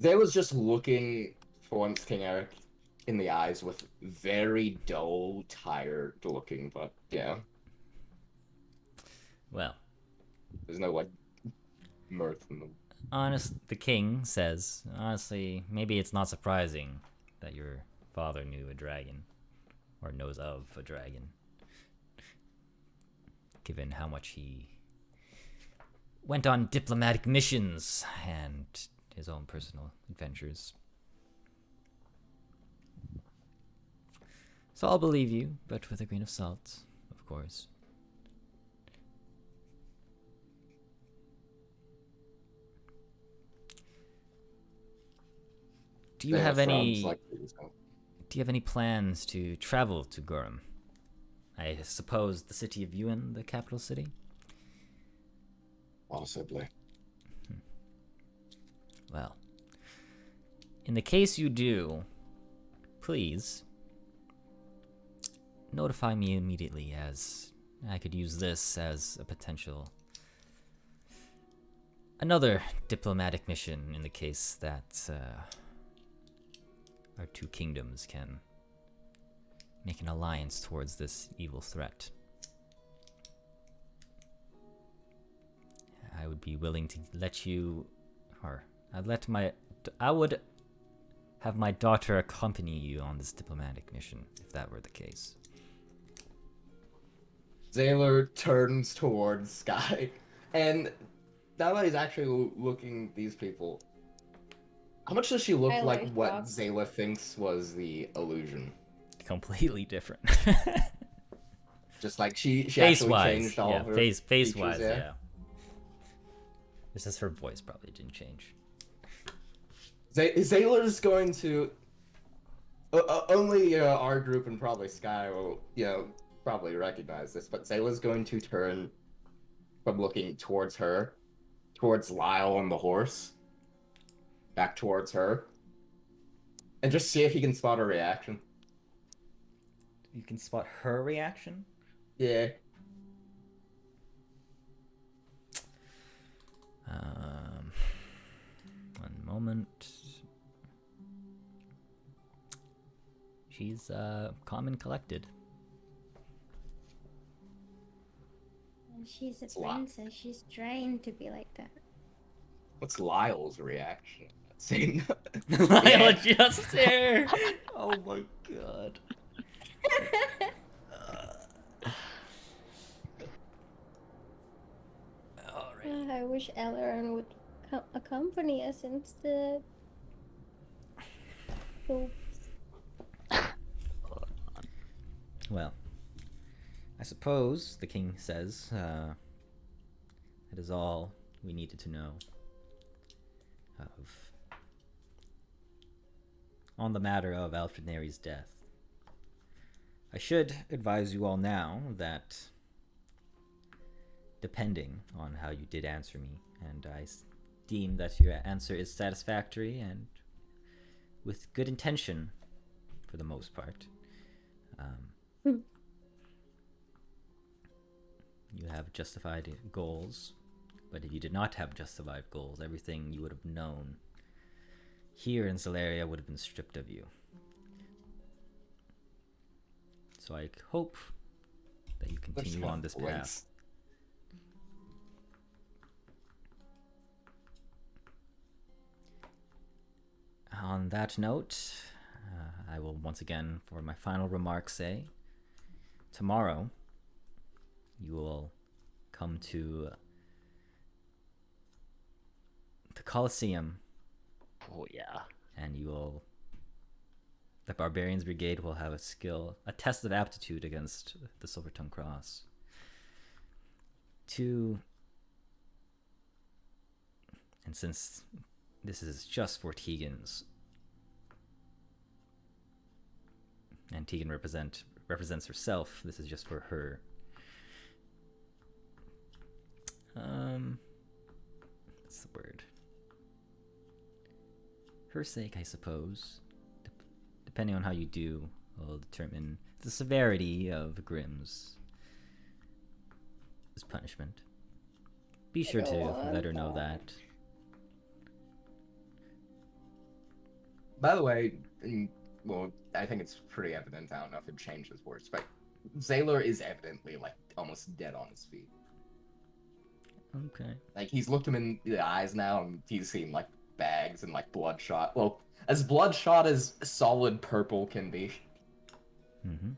They was just looking for once King Eric in the eyes with very dull, tired looking, but yeah. Well, There's no mirth in them. the king says, honestly, maybe it's not surprising that your father knew a dragon, or knows of a dragon, given how much he went on diplomatic missions and his own personal adventures. So I'll believe you, but with a grain of salt, of course. Do you have any plans to travel to Guram? I suppose the city of Yuan, the capital city? Possibly. Well, in the case you do, please notify me immediately, as I could use this as a potential another diplomatic mission in the case that our two kingdoms can make an alliance towards this evil threat. I would be willing to let you, or I would have my daughter accompany you on this diplomatic mission, if that were the case. Zaylor turns towards Sky, and now that he's actually looking at these people, how much does she look I like like what Rob. Zayla thinks was the illusion? Completely different. Just like she Face actually wise, changed all yeah. of her Face features, wise, yeah. yeah. It's just her voice probably didn't change. Zaylor's going to only our group and probably Sky will, probably recognize this, but Zayla's going to turn from looking towards her, towards Lyle on the horse, back towards her, and just see if he can spot a reaction. You can spot her reaction? Yeah. One moment. She's calm and collected. She's a It's a lot. princess. She's trained to be like that. What's Lyle's reaction? Seeing Lyle Yeah. just there. Oh my god. Alright. I wish Elleron would accompany us instead. Oops. Well, I suppose the king says that is all we needed to know on the matter of Alfred Neri's death. I should advise you all now that, depending on how you did answer me, and I deem that your answer is satisfactory and with good intention for the most part, you have justified goals. But if you did not have justified goals, everything you would have known here in Zalaria would have been stripped of you. So I hope that you continue on this path. On that note, I will once again, for my final remarks, say, tomorrow you will come to the Colosseum. Oh yeah. And the Barbarians Brigade will have a test of aptitude against the Silvertongue Cross. And since this is just for Tegan's, and Tegan represents herself, this is just for her. What's the word? Her sake, I suppose. Depending on how you do, will determine the severity of Grimm's punishment. Be sure to let her know that. By the way, well, I think it's pretty evident. I don't know if it changes words, but Zaylor is evidently like almost dead on his feet. Okay. Like he's looked him in the eyes now, and he's seen like bags and like bloodshot. Well, as bloodshot as solid purple can be. Mm-hmm.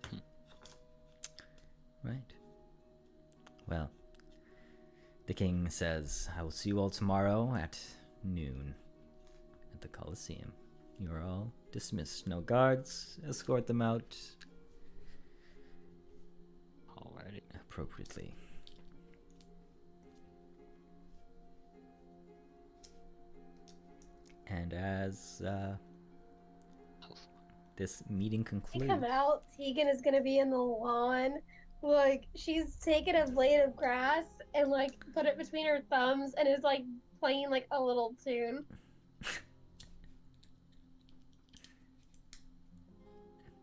Right. Well, the king says, I will see you all tomorrow at noon at the Colosseum. You are all dismissed. No guards. Escort them out Alrighty. appropriately. And as this meeting I concludes, come out, Tegan is gonna be in the lawn Like, she's taken a blade of grass and, like, put it between her thumbs and is, like, playing, like, a little tune.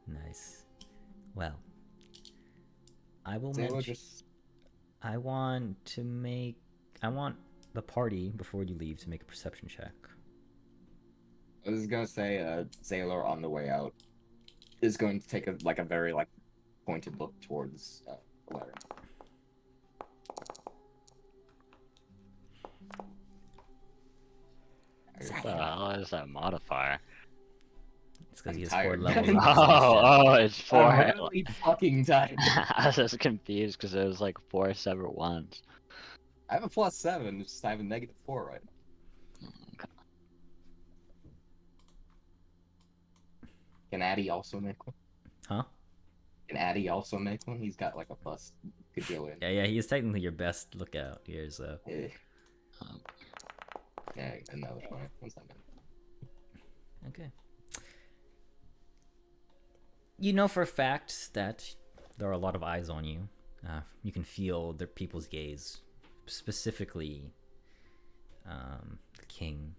Nice. Well, I will Zayla mention. just I want the party before you leave to make a perception check. I was gonna say, Zaylor on the way out is going to take a very pointed look towards the ladder. What the hell is that modifier? It's because I'm he has tired. 4 levels of Oh, exhaustion. Oh, it's 4. I'm really fucking tired. I was just confused because it was like 4 separate ones. I have a +7, just I have a -4 right now. Can Addy also make one? Huh? Can Addy also make one? He's got like a plus gajillion. Yeah, he is technically your best lookout here, so. Yeah, Um, yeah, and that was fine. That's not bad. Okay. You know for a fact that there are a lot of eyes on you. You can feel the people's gaze, specifically the king,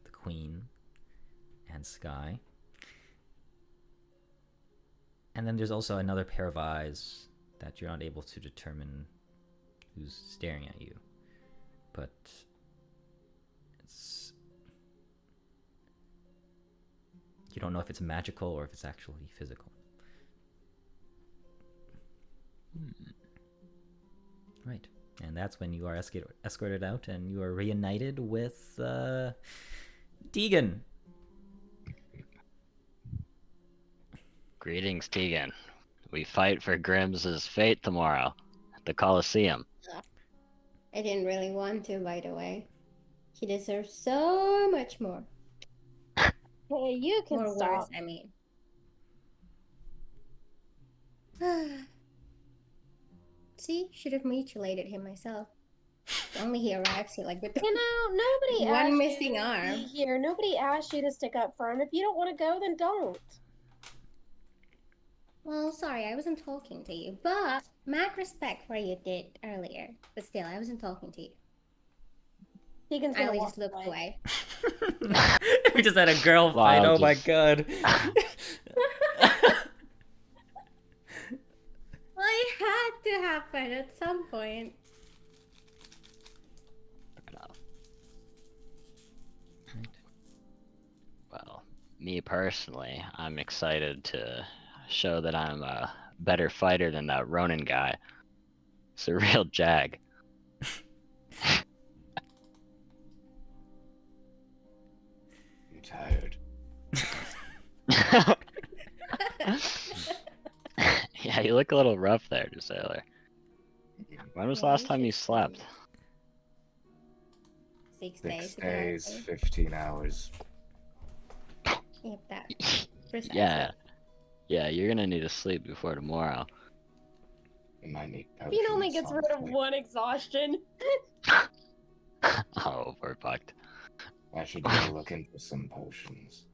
the queen, and Sky. And then there's also another pair of eyes that you're not able to determine who's staring at you. But you don't know if it's magical or if it's actually physical. Right. And that's when you are escorted out and you are reunited with Deegan. Greetings, Tegan. We fight for Grimm's fate tomorrow at the Coliseum. I didn't really want to, by the way. He deserves so much more. Hey, you can More stop. worse, I mean. See, should have mutilated him myself. Only he arrives here like with the You know, nobody one asked missing you to arm. be here. Nobody asked you to stick up for him. If you don't want to go, then don't. Well, sorry, I wasn't talking to you, but mad respect for what you did earlier. But still, I wasn't talking to you. Tegan's I gonna only walk just looked away. We just had a girl fight. Wow, Oh my just- god. Well, it had to happen at some point. Well, me personally, I'm excited to show that I'm a better fighter than that Ronin guy. It's a real jag. I'm tired. Yeah, you look a little rough there, Sailor. When was the Yeah, last you time should you see. slept? 6 6 days. days, apparently. 15 hours. Yep, that. Precisely. Yeah, you're gonna need to sleep before tomorrow. I might need Bean only potions, gets rid of honestly. one exhaustion. Oh, we're fucked. I should go look into some potions.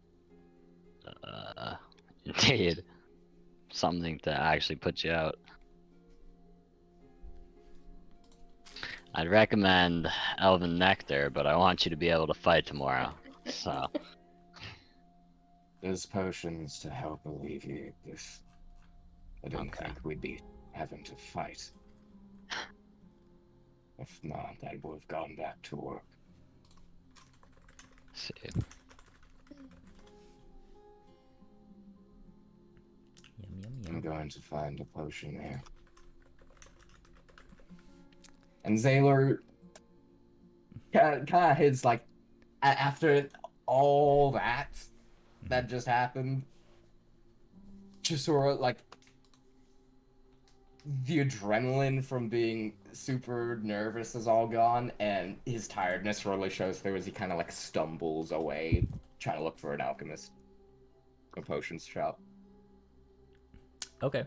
Indeed. Something to actually put you out. I'd recommend Elven Nectar, but I want you to be able to fight tomorrow. So, There's potions to help alleviate this. I didn't Okay. think we'd be having to fight. If not, I would have gone back to work. see. I'm going to find a potion there. And Zaylor kind of his like after all that just happened, just sort of like the adrenaline from being super nervous is all gone, and his tiredness really shows through as he kind of like stumbles away, trying to look for an alchemist, a potions shop. Okay.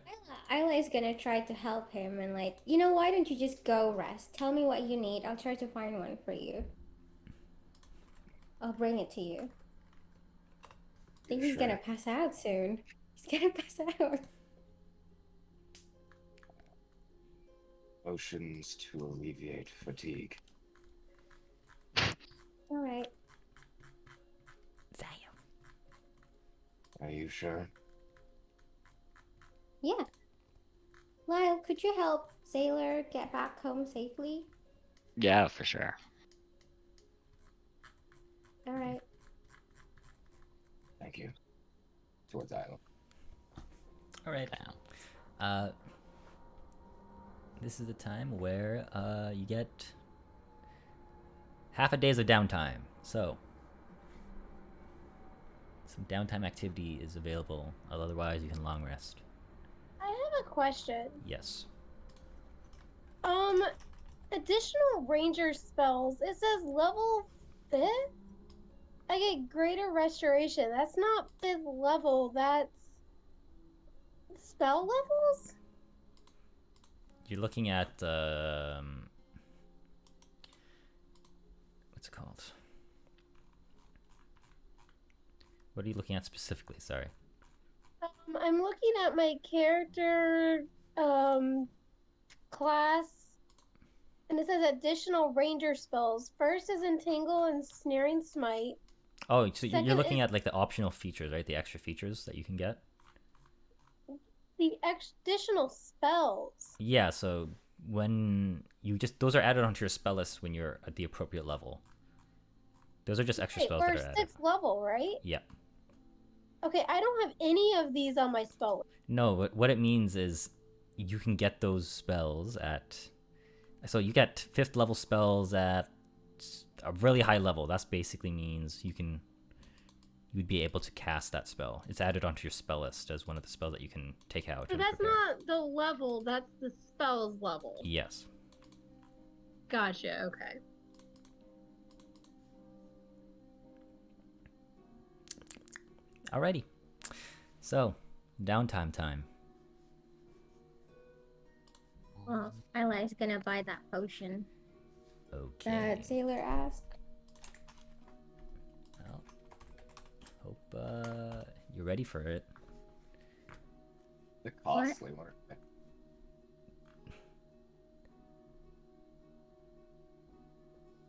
Isla is gonna try to help him and like, why don't you just go rest? Tell me what you need. I'll try to find one for you. I'll bring it to you. I think he's Sure. gonna pass out soon. He's gonna pass out. Potions to alleviate fatigue. All right. Damn. Are you sure? Yeah. Lyle, could you help Sailor get back home safely? Yeah, for sure. All right. Thank you. Towards Isla. All right. Damn. This is the time where you get half a days of downtime. So some downtime activity is available. Otherwise, you can long rest. I have a question. Yes. Additional ranger spells. It says level 5th? I get greater restoration. That's not 5th level, that's spell levels? You're looking at what's it called? What are you looking at specifically? Sorry. I'm looking at my character class, and it says additional ranger spells. First is entangle and snaring smite. Oh, so you're Second looking is at like the optional features, right? The extra features that you can get. the additional spells. Yeah. So when you just those are added onto your spell list when you're at the appropriate level. Those are just extra Right, spells for that are added. 6th level, right? Yeah. Okay, I don't have any of these on my spell list. No, but what it means is you can get those spells at. So you get 5th level spells at a really high level. That's basically means you'd be able to cast that spell. It's added onto your spell list as one of the spells that you can take out. So and that's prepare. not the level, that's the spell's level. Yes. Gotcha, okay. Alrighty. So, downtime time. Well, Isla's gonna buy that potion Okay. that Sailor asked. Well, hope you're ready for it. The costly one.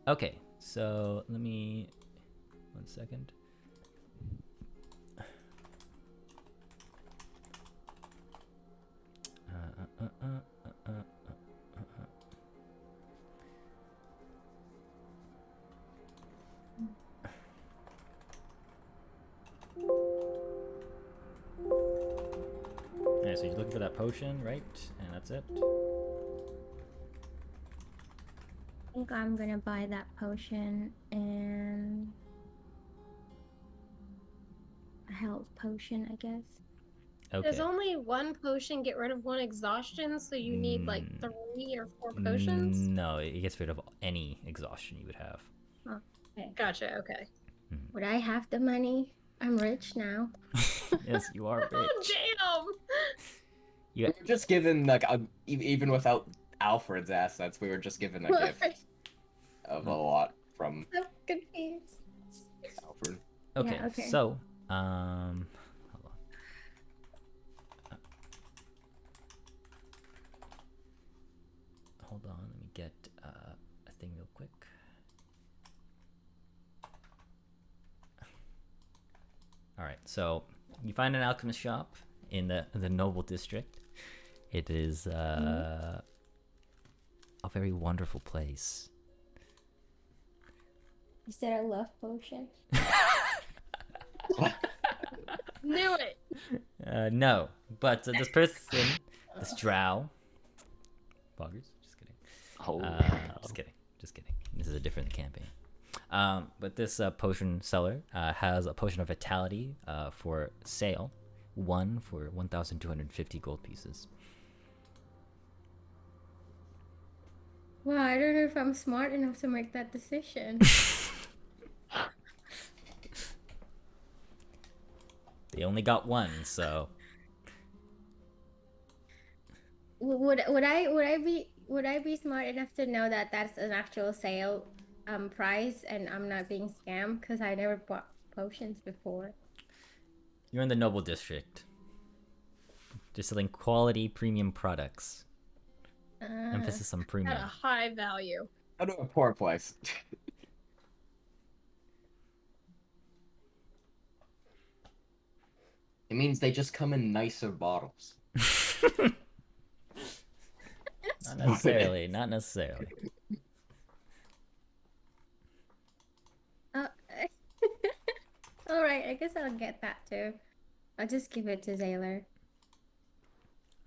Okay, so let me 1 second. Alright, so you're looking for that potion, right? And that's it. I think I'm gonna buy that potion and a health potion, I guess. Okay. There's only one potion, get rid of one exhaustion, so you need like 3 or 4 potions? No, it gets rid of any exhaustion you would have. Okay. Gotcha, okay. Would I have the money? I'm rich now. Yes, you are Oh, rich. damn! We were just given, like, even without Alfred's assets, we were just given a gift of a lot from I'm confused. Alfred. Okay, Yeah, okay. so, hold on. Hold on, let me get a thing real quick. Alright, so you find an alchemist shop in the noble district. It is a very wonderful place. Is there a love potion? Knew it! No, but this person, this drow, boggers, just kidding. Oh, Just kidding. Just kidding. This is a different campaign. But this potion seller has a potion of vitality for sale. One for 1,250 gold pieces. Well, I don't know if I'm smart enough to make that decision. They only got one, so would I be smart enough to know that that's an actual sale price and I'm not being scammed because I never bought potions before. you're in the noble district. Just selling quality premium products. Emphasis on At premium. a high value. Go to a poor place. It means they just come in nicer bottles. Not necessarily. Not necessarily. Oh, all right. I guess I'll get that too. I'll just give it to Zaylor.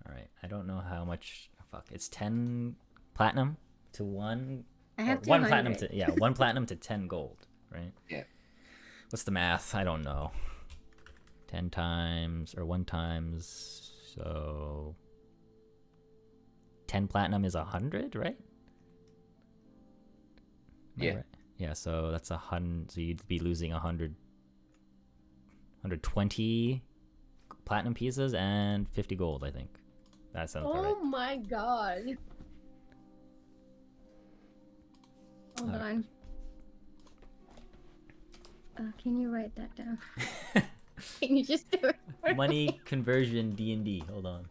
All right. I don't know how much. Fuck. It's 10 platinum to 1. I have or 1 platinum 200. to 1 platinum to 10 gold, right? Yeah. What's the math? I don't know. 10 times or 1 times, so 10 platinum is 100, right? Am I Yeah. right? Yeah, so that's 100. So you'd be losing 120 platinum pieces and 50 gold, I think. That sounds about Oh right. my god. Hold Alright. on. Can you write that down? Can you just do it? for me? Money conversion D&D. Hold on.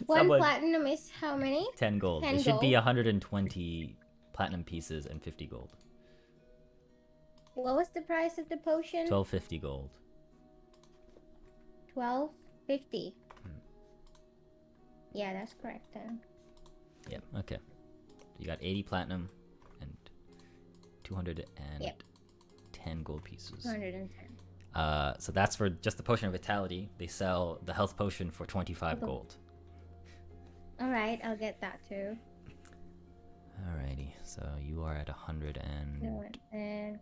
One Someone- platinum is how many? 10 gold. 10 It should be gold. 120 platinum pieces and 50 gold. What was the price of the potion? 1250 gold. 12.50. Yeah, that's correct then. Yeah, okay. You got 80 platinum and 210 Yep. gold pieces. 210. So that's for just the potion of vitality. They sell the health potion for 25 Okay. gold. All right, I'll get that too. Alrighty, so you are at 100 and 210.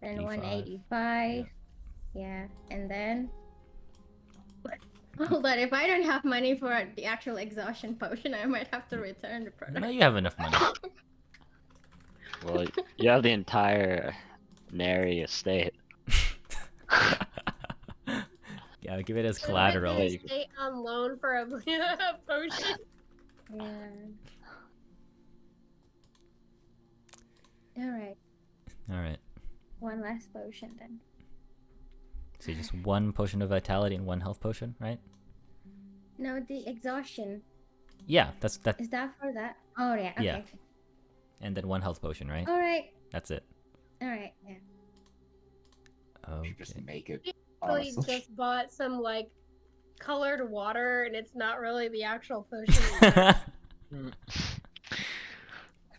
Then 85. 185. Yeah, and then. Hold on, if I don't have money for the actual exhaustion potion, I might have to return the product. no, you have enough money. Well, you have the entire Nary estate. Yeah, give it as Should collateral. we stay on loan for a potion? Yeah. All right, Alright, one last potion then. so just 1 potion of vitality and 1 health potion, right? No, the exhaustion. Yeah, that's that, Is that for that? Oh, yeah, okay. Yeah. and then 1 health potion, right? All right, That's it. all right, yeah. You Okay. should just make it. We Honestly. just bought some like colored water and it's not really the actual potion.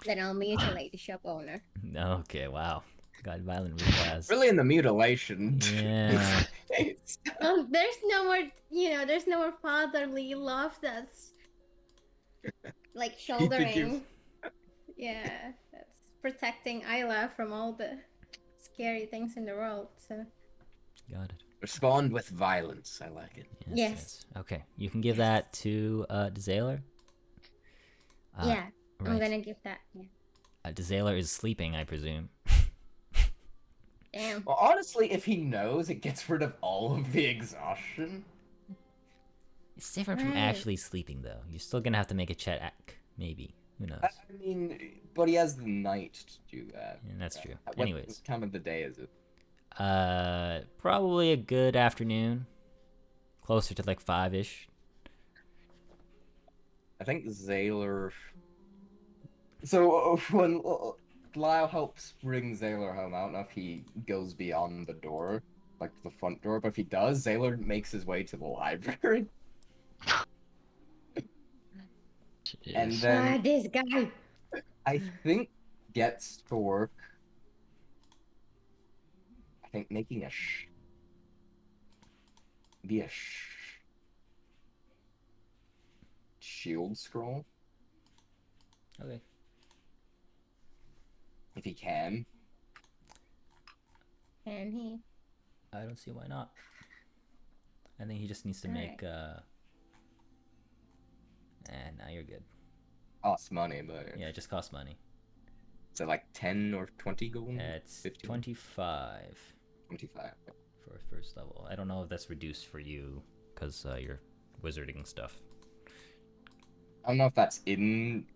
Then I'll mutilate the shop owner. Okay, wow. Got violent reclass. Really in the mutilation. Yeah. It's- There's no more, there's no more fatherly love that's like shouldering. Yeah, that's protecting Isla from all the scary things in the world. So Got it. Respond with violence. I like it. Yes. Okay, you can give that to Desailor. yeah, I'm right. gonna give that. Yeah. Desailor is sleeping, I presume. Damn. Well, honestly, if he knows, it gets rid of all of the exhaustion. It's different from Right. actually sleeping, though. You're still gonna have to make a check, maybe. Who knows? I mean, but he has the night to do that. Yeah, that's true. What Anyways, time of the day is it? probably a good afternoon, closer to like 5-ish. I think Zaylor. So when Lyle helps bring Zaylor home, I don't know if he goes beyond the door, like the front door, but if he does, Zaylor makes his way to the library, and Jeez. then This guy. I think gets to work. I think making a shield scroll Okay. if he can. And he. I don't see why not. I think he just needs to make. And now you're good. Costs money, but Yeah, it just costs money. is it like 10 or 20 gold? It's 15? 25 25. for first level. I don't know if that's reduced for you because you're wizarding stuff. I don't know if that's in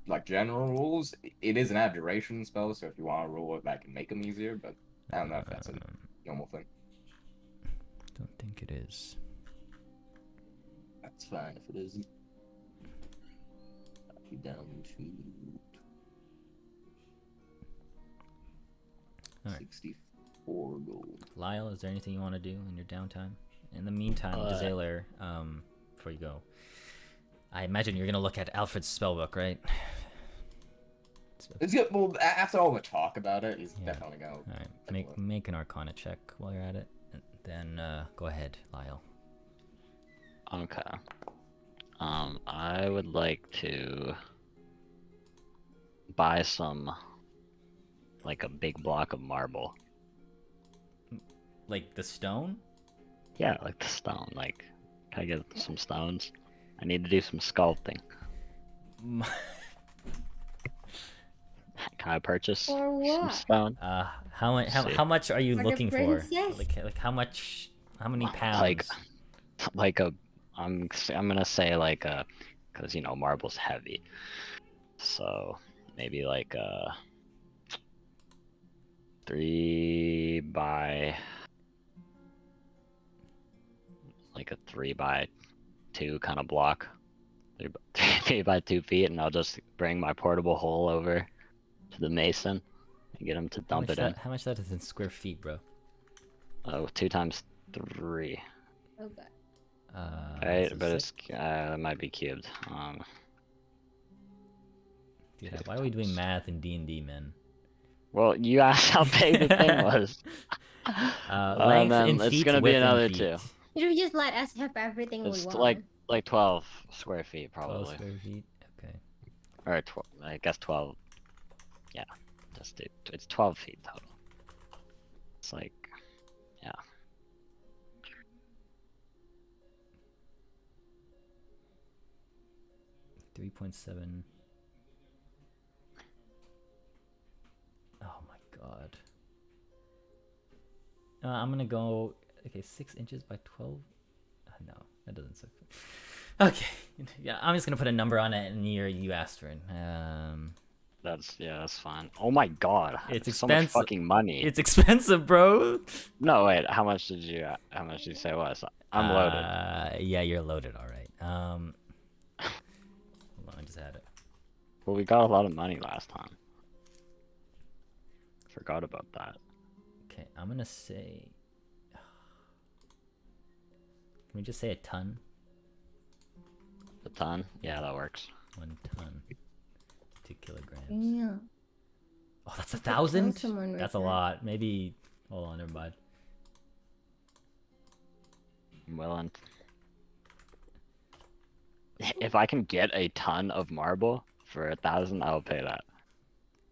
like general rules. It is an abjuration spell, so if you want to rule it back and make them easier, but I don't know if that's a normal thing. Don't think it is. That's fine if it isn't. You down to All right. 64 gold. Lyle, is there anything you want to do in your downtime? In the meantime, Desailor, before you go, I imagine you're gonna look at Alfred's spellbook, right? It's good. Well, after all the talk about it, he's Yeah. definitely going. All right, make an Arcana check while you're at it, and then go ahead, Lyle. Okay. I would like to buy some, like a big block of marble. Like the stone? Yeah, like the stone. Like, can I get some stones? I need to do some sculpting. Can I purchase For some what? stone? How much are you For the looking for? princess? Like how much? How many pounds? Like I'm gonna say like because you know marble's heavy, so maybe like 3 by like a 3 by 2 kind of block, 3 by 2 feet, and I'll just bring my portable hole over to the mason and get him to dump it in. How much that is in square feet, bro? Oh, 2 times 3. Okay. Right, so but six? it's it might be cubed. Dude, why are we doing math in D&D, man? Well, you asked how big the thing was. Length then in it's feet, gonna be width in another feet. 2. You just let us have everything we It's want. like 12 square feet 12 probably, square feet. Okay. or 12. I guess 12. Yeah, it's 12 feet total. It's like, yeah. $3.7. Oh my god. I'm gonna go. Okay, 6 inches by 12. No, that doesn't suck. Okay, yeah, I'm just gonna put a number on it, and you asked for it. That's fine. Oh my god, It's so much expensive. fucking money. It's expensive, bro. No, wait, how much did you say it was? I'm loaded. Yeah, you're loaded. All right. Hold on, I just had it. Well, we got a lot of money last time. Forgot about that. Okay, I'm gonna say. Can we just say a ton? A ton? Yeah, that works. 1 ton. 2 kilograms. Yeah. Oh, that's I 1,000? could kill someone with That's a that. lot. Maybe. Hold on, never mind. I'm willing. If I can get a ton of marble for 1,000, I'll pay that.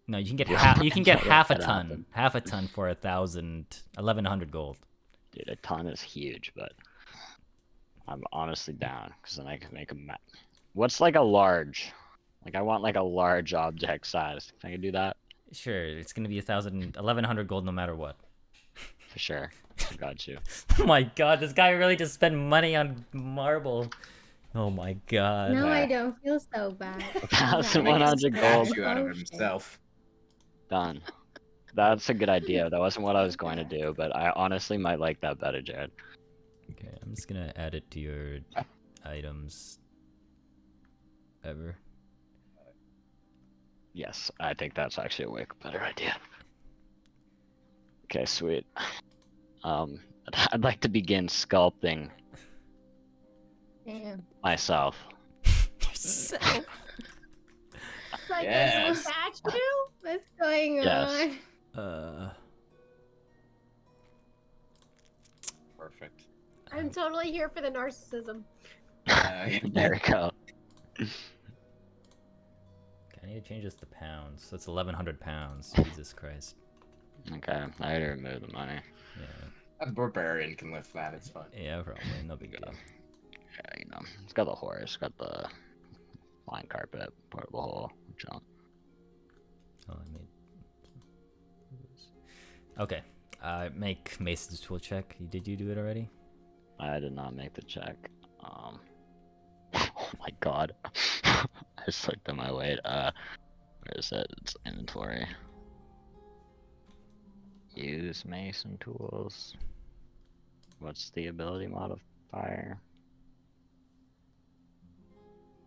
No, you can get Yeah, you can get let half a that ton. happen. Half a ton for 1,100 gold. Dude, a ton is huge, but I'm honestly down because then I can make a map. What's like a large? Like I want like a large object size. Can I do that? Sure, it's gonna be 1,100 gold no matter what. For sure. I got you. Oh my god, this guy really just spent money on marble. Oh my god. No, Yeah. I don't feel so bad. 1,100 gold. Statue out of himself. Done. That's a good idea. That wasn't what I was going to do, but I honestly might like that better, Jared. Okay, I'm just gonna add it to your items. Ever. Yes, I think that's actually a way better idea. Okay, sweet. I'd like to begin sculpting Damn. myself. Yourself. Like a Yes. statue? What's going Yes. on? Perfect. I'm totally here for the narcissism. There we go. Okay, I need to change this to pounds. So it's 1,100 pounds. Jesus Christ. Okay, I already removed the money. Yeah. A barbarian can lift that. It's fine. Yeah, probably. No big deal. Yeah, you know, it's got the horse, got the flying carpet, portable hole, jump. Oh, I made. Okay. Make Mason's tool check. Did you do it already? I did not make the check. Oh my god. I just looked at my weight. Where is it? It's inventory. Use mason tools. What's the ability modifier?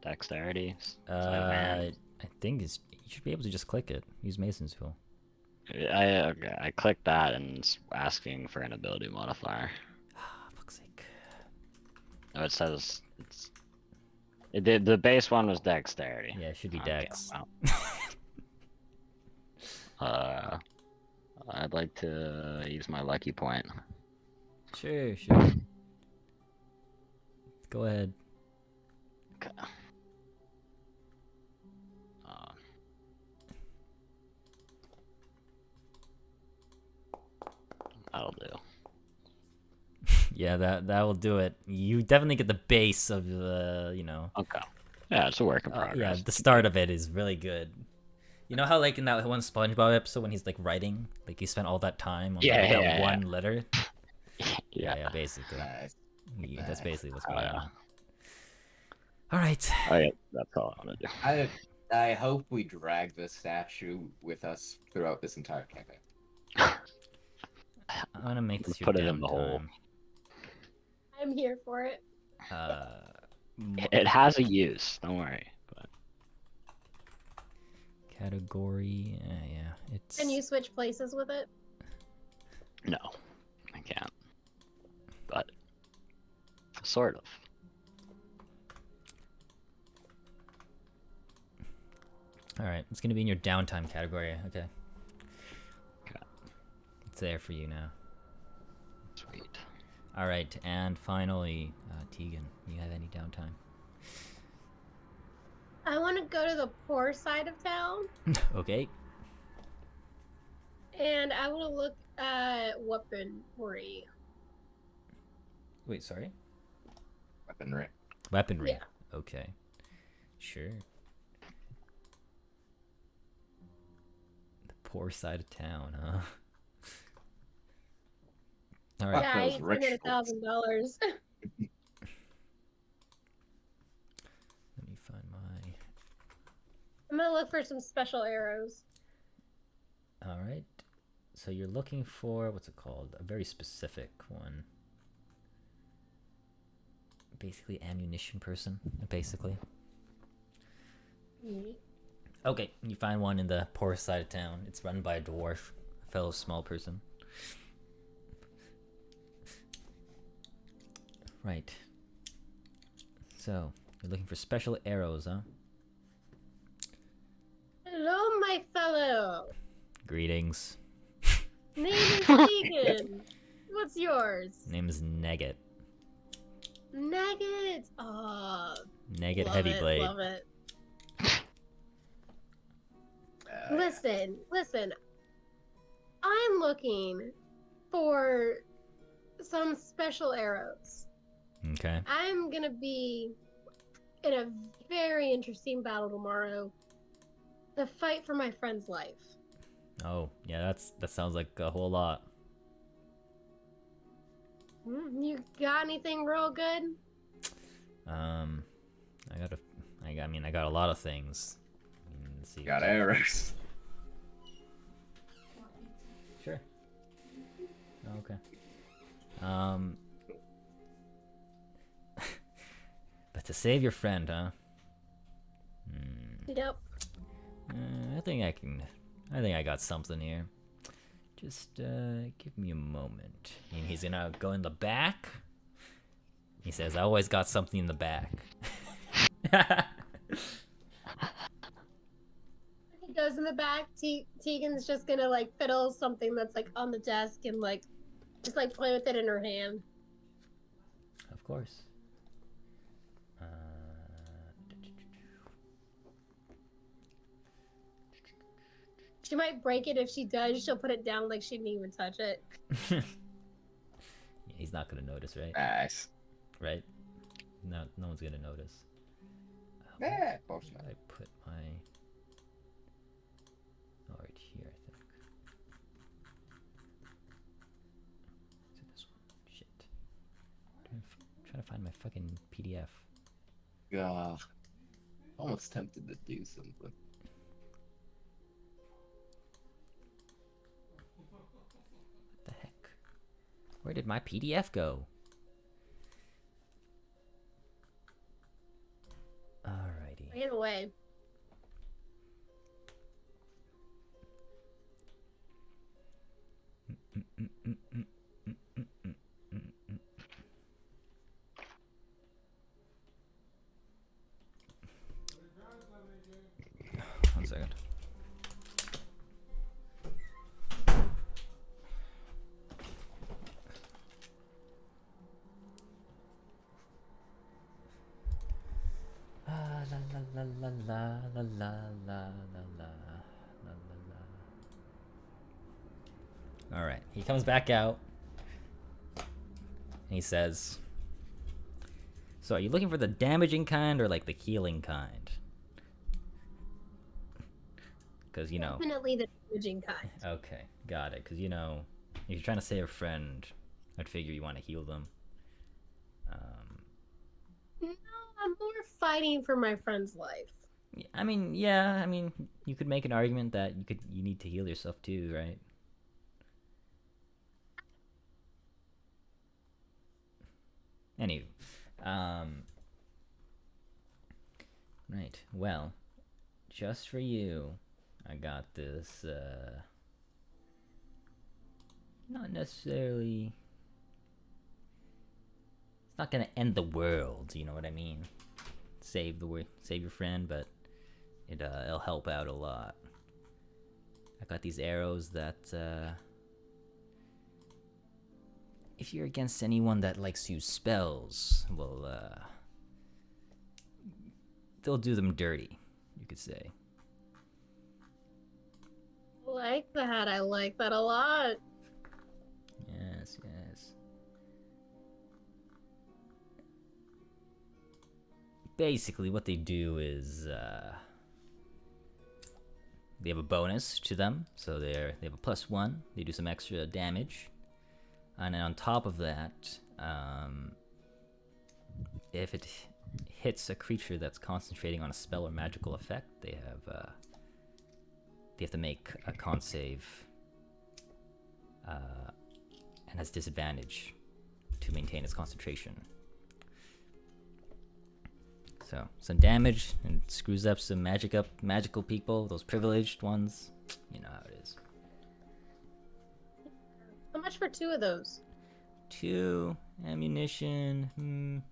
Dexterity? Sleight of hand? I think you should be able to just click it. Use Mason's tool. I clicked that and it's asking for an ability modifier. Fuck's sake. No, it says it's. It did. The base one was dexterity. Yeah, it should be Okay, Dex. well, I'd like to use my lucky point. Sure, sure. Go ahead. Okay. That'll do. Yeah, that will do it. You definitely get the base of the, you know. Okay. Yeah, it's a work in progress. Yeah, the start of it is really good. You know how like in that one SpongeBob episode when he's like writing, like he spent all that time on that one letter. Yeah, basically. Nice. Yeah, that's basically what's going on. All right. Oh yeah, that's all I want to do. I hope we drag this statue with us throughout this entire campaign. I'm gonna make this your Put it in the hole. downtime. I'm here for it. It has a use. Don't worry. But category. Yeah, it's. Can you switch places with it? no, I can't. But sort of. All right, it's gonna be in your downtime category. Okay. Okay. It's there for you now. Sweet. All right, and finally, Tegan, you have any downtime? I want to go to the poor side of town, Okay. and I want to look at weaponry. Wait, sorry. Weaponry. Weaponry. Yeah. Okay. Sure. The poor side of town, huh? All right. Yeah, I those ain't rich spending $1,000. Let me find my. I'm gonna look for some special arrows. All right. So you're looking for what's it called? A very specific one. Basically, ammunition person. Basically. Mm-hmm. Okay, you find one in the poorest side of town. It's run by a dwarf, a fellow small person. Right. So, you're looking for special arrows, huh? Hello, my fellow. Greetings. Name is Tegan. What's yours? Name is Negat. Nugget. Oh, Negat love Heavy it, Blade. love it. Listen. I'm looking for some special arrows. Okay. I'm gonna be in a very interesting battle tomorrow. The fight for my friend's life. Oh, yeah, that sounds like a whole lot. You got anything real good? I got a lot of things. Let's see. Got arrows. Sure. Oh, okay. But to save your friend, huh? Yep. I think I got something here. Just give me a moment. And he's gonna go in the back. He says, "I always got something in the back." He goes in the back. Tegan's just gonna like fiddle something that's like on the desk and like just like play with it in her hand. Of course. She might break it. If she does, she'll put it down like she didn't even touch it. Yeah, he's not gonna notice, right? Nice. Right? No one's gonna notice. Yeah, close Where enough. did I put my? Oh, right here, I think. Is it this one? Shit. I'm trying to find my fucking PDF. God. Almost tempted to do something. What the heck? Where did my PDF go? Alright. ran away. One second. La la la la la la la la la la la. All right, he comes back out. And he says, "So, are you looking for the damaging kind or like the healing kind? Because Definitely the damaging kind. Okay, got it. Because if you're trying to save a friend, I'd figure you want to heal them. No, I'm more fighting for my friend's life. I mean, yeah. I mean, you could make an argument that you need to heal yourself too, right? Anywho, right. Well, just for you, I got this. Not necessarily. It's not gonna end the world. You know what I mean? Save your friend, but it'll help out a lot. I got these arrows that if you're against anyone that likes to use spells, well, they'll do them dirty, you could say. I like that a lot. Yes, yes. Basically, what they do is they have a bonus to them, so they have a +1. They do some extra damage, and then on top of that, if it hits a creature that's concentrating on a spell or magical effect, they have to make a con save, and has disadvantage to maintain its concentration. So some damage and screws up some magical people, those privileged ones. You know how it is. How much for 2 of those? 2 ammunition.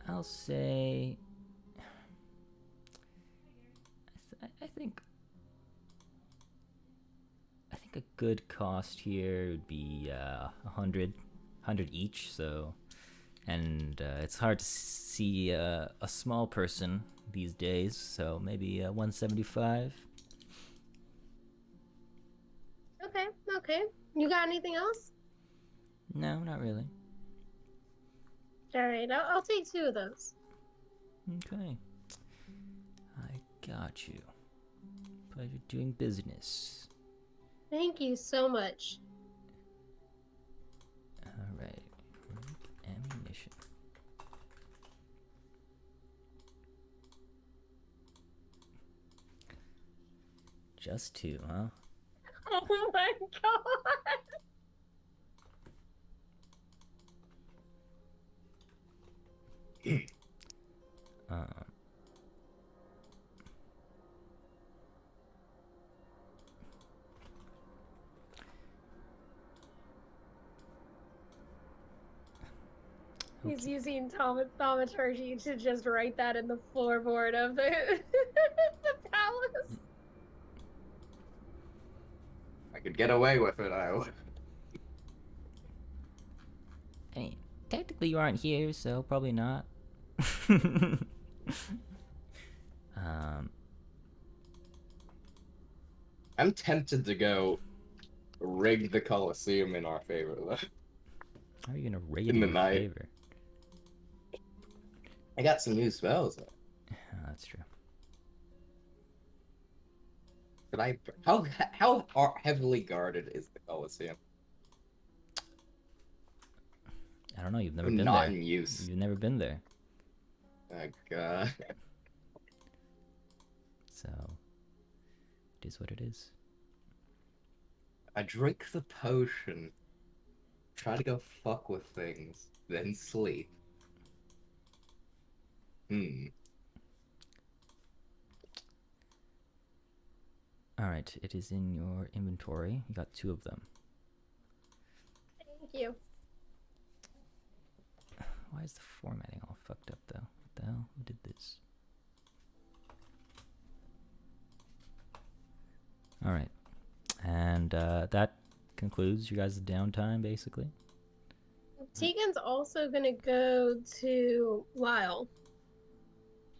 I'll say. I think a good cost here would be 100 each. So. And it's hard to see a small person these days, so maybe 175. Okay. You got anything else? No, not really. All right, I'll take 2 of those. Okay. I got you. Pleasure doing business. Thank you so much. All right. Ammunition. Just 2, huh? Oh my god! He's using thaumaturgy to just write that in the floorboard of the the palace. I could get away with it, I would. I mean, technically you aren't here, so probably not. I'm tempted to go rig the Colosseum in our favor, though. How are you gonna raid In in the your night. favor? I got some new spells. Oh, that's true. But how heavily guarded is the Colosseum? I don't know. You've never I'm been not there. in use. You've never been there, Oh god. so it is what it is. I drink the potion, try to go fuck with things, then sleep. Hmm. All right, it is in your inventory. You got 2 of them. Thank you. Why is the formatting all fucked up though? What the hell? Who did this? All right, and that concludes you guys' downtime, basically. Tegan's also gonna go to Lyle.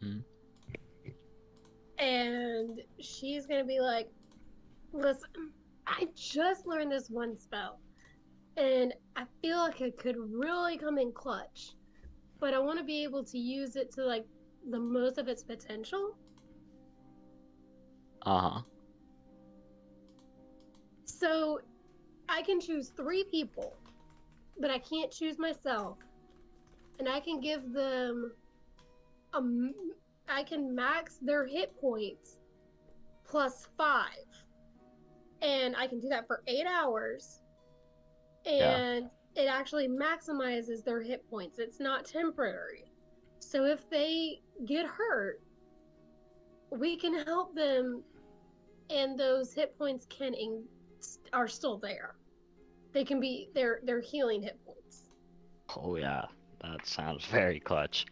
Hmm. And she's gonna be like, listen, I just learned this one spell. And I feel like it could really come in clutch. But I want to be able to use it to like the most of its potential. Uh-huh. So I can choose 3 people, but I can't choose myself. And I can give them I can max their hit points plus 5. And I can do that for 8 hours. And it actually maximizes their hit points. It's not temporary. So if they get hurt, we can help them and those hit points are still there. They can be they're healing hit points. Oh yeah, that sounds very clutch.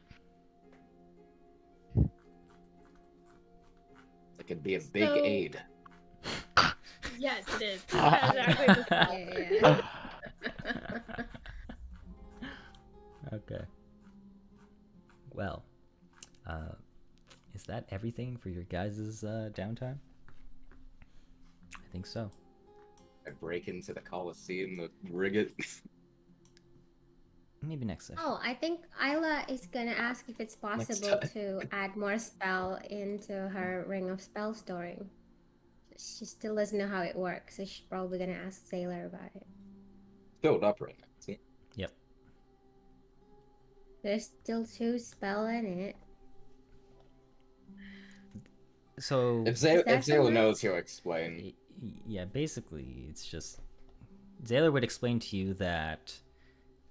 It could be a big So- aid. Yes, it is. That's actually the spell. Yeah. Okay. Well, is that everything for your guys' downtime? I think so. I break into the Coliseum with Riggit. Maybe next session. Oh, I think Isla is gonna ask if it's possible time. to add more spell into her Ring of Spell storing. She still doesn't know how it works, so she's probably gonna ask Sailor about it. Filled up right now. See? Yep. There's still 2 spell in it. So If that Zayla so knows, much? he'll explain. yeah, basically, it's just Zaylor would explain to you that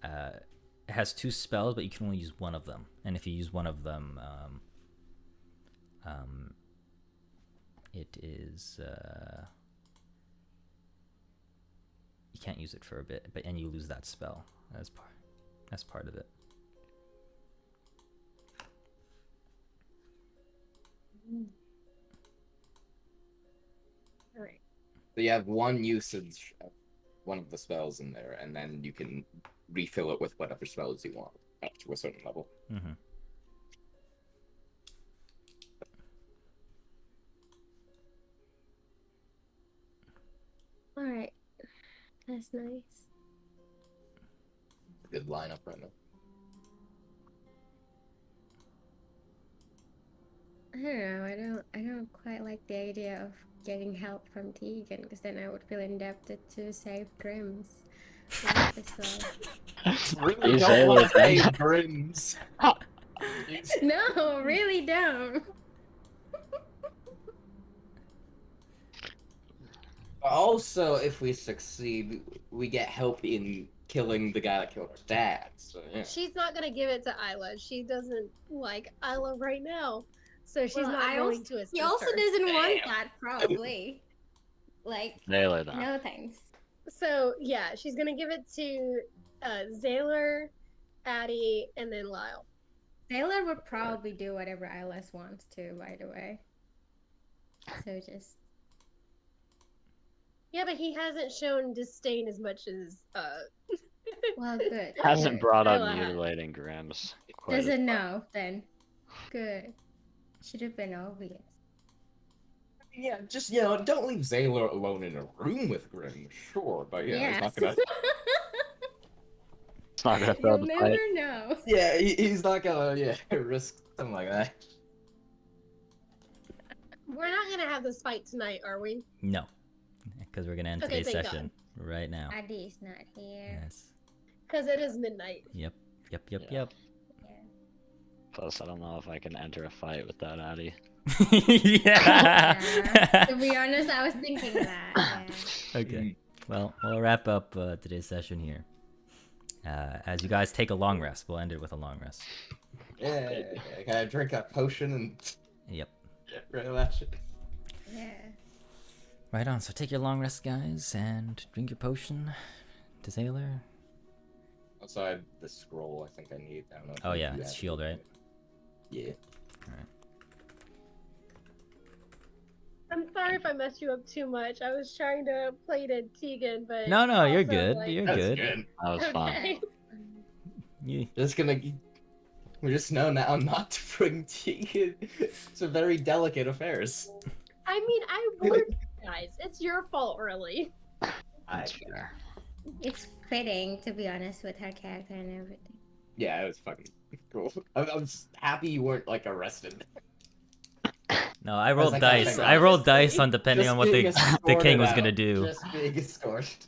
it has 2 spells, but you can only use one of them. And if you use one of them, it is you can't use it for a bit, and you lose that spell. That's part of it. All right. So you have 1 usage of one of the spells in there, and then you can refill it with whatever spells you want up to a certain level. Mm-hmm. All right, that's nice. Good lineup right now. I don't know. I don't quite like the idea of getting help from Tegan, because then I would feel indebted to save Grimm's life as well. Really You don't say want it to then. save Grimm's. No, really don't. Also, if we succeed, we get help in killing the guy that killed our dad. So yeah. She's not gonna give it to Isla. She doesn't like Isla right now. So she's Well, not going to assist He also her. doesn't want Damn. that, probably. Like, Zaylor then. no thanks. So yeah, she's gonna give it to Zaylor, Addie, and then Lyle. Sailor would probably do whatever Ilas wants to, by the way. So just... Yeah, but he hasn't shown disdain as much as Well, good. Hasn't good. brought up Isla has. mutilating Grimm's. Quite as Doesn't much. know, then. Good. Should have been obvious. Yeah, just don't leave Zaylor alone in a room with Grimm. Sure, but he's Yes. not gonna. It's not gonna throw You'll the never fight. know. Yeah, he's not gonna risk something like that. We're not gonna have this fight tonight, are we? No, because we're gonna end Okay, today's thank session right now. Addie's not here. Yes. Because it is midnight. Yep. Yeah. Yep. Plus, I don't know if I can enter a fight without Addie. Yeah. Yeah. To be honest, I was thinking that. Yeah. Okay. Well, we'll wrap up today's session here. As you guys take a long rest, we'll end it with a long rest. Yeah, can I drink a potion and Yep. get rid of that shit? Yeah. Right on. So take your long rest, guys, and drink your potion. Sailor. Also, I have the scroll. I think I need. I don't know. If Oh you yeah, have it's it. shield, right? Yeah. Alright. I'm sorry if I messed you up too much. I was trying to play to Tegan, but No, you're also, good. like- You're That's good. good. That was fun. Okay. You, Just gonna. We just know now not to bring Tegan to very delicate affairs. I mean, I warned you guys. It's your fault, really. That's fair. It's fitting, to be honest, with her character and everything. Yeah, it was fucking cool. I'm just happy you weren't like arrested. no, I rolled like, oh, dice. thank I God. rolled dice on depending on what being the escorted king was out. gonna do. Just being escorted.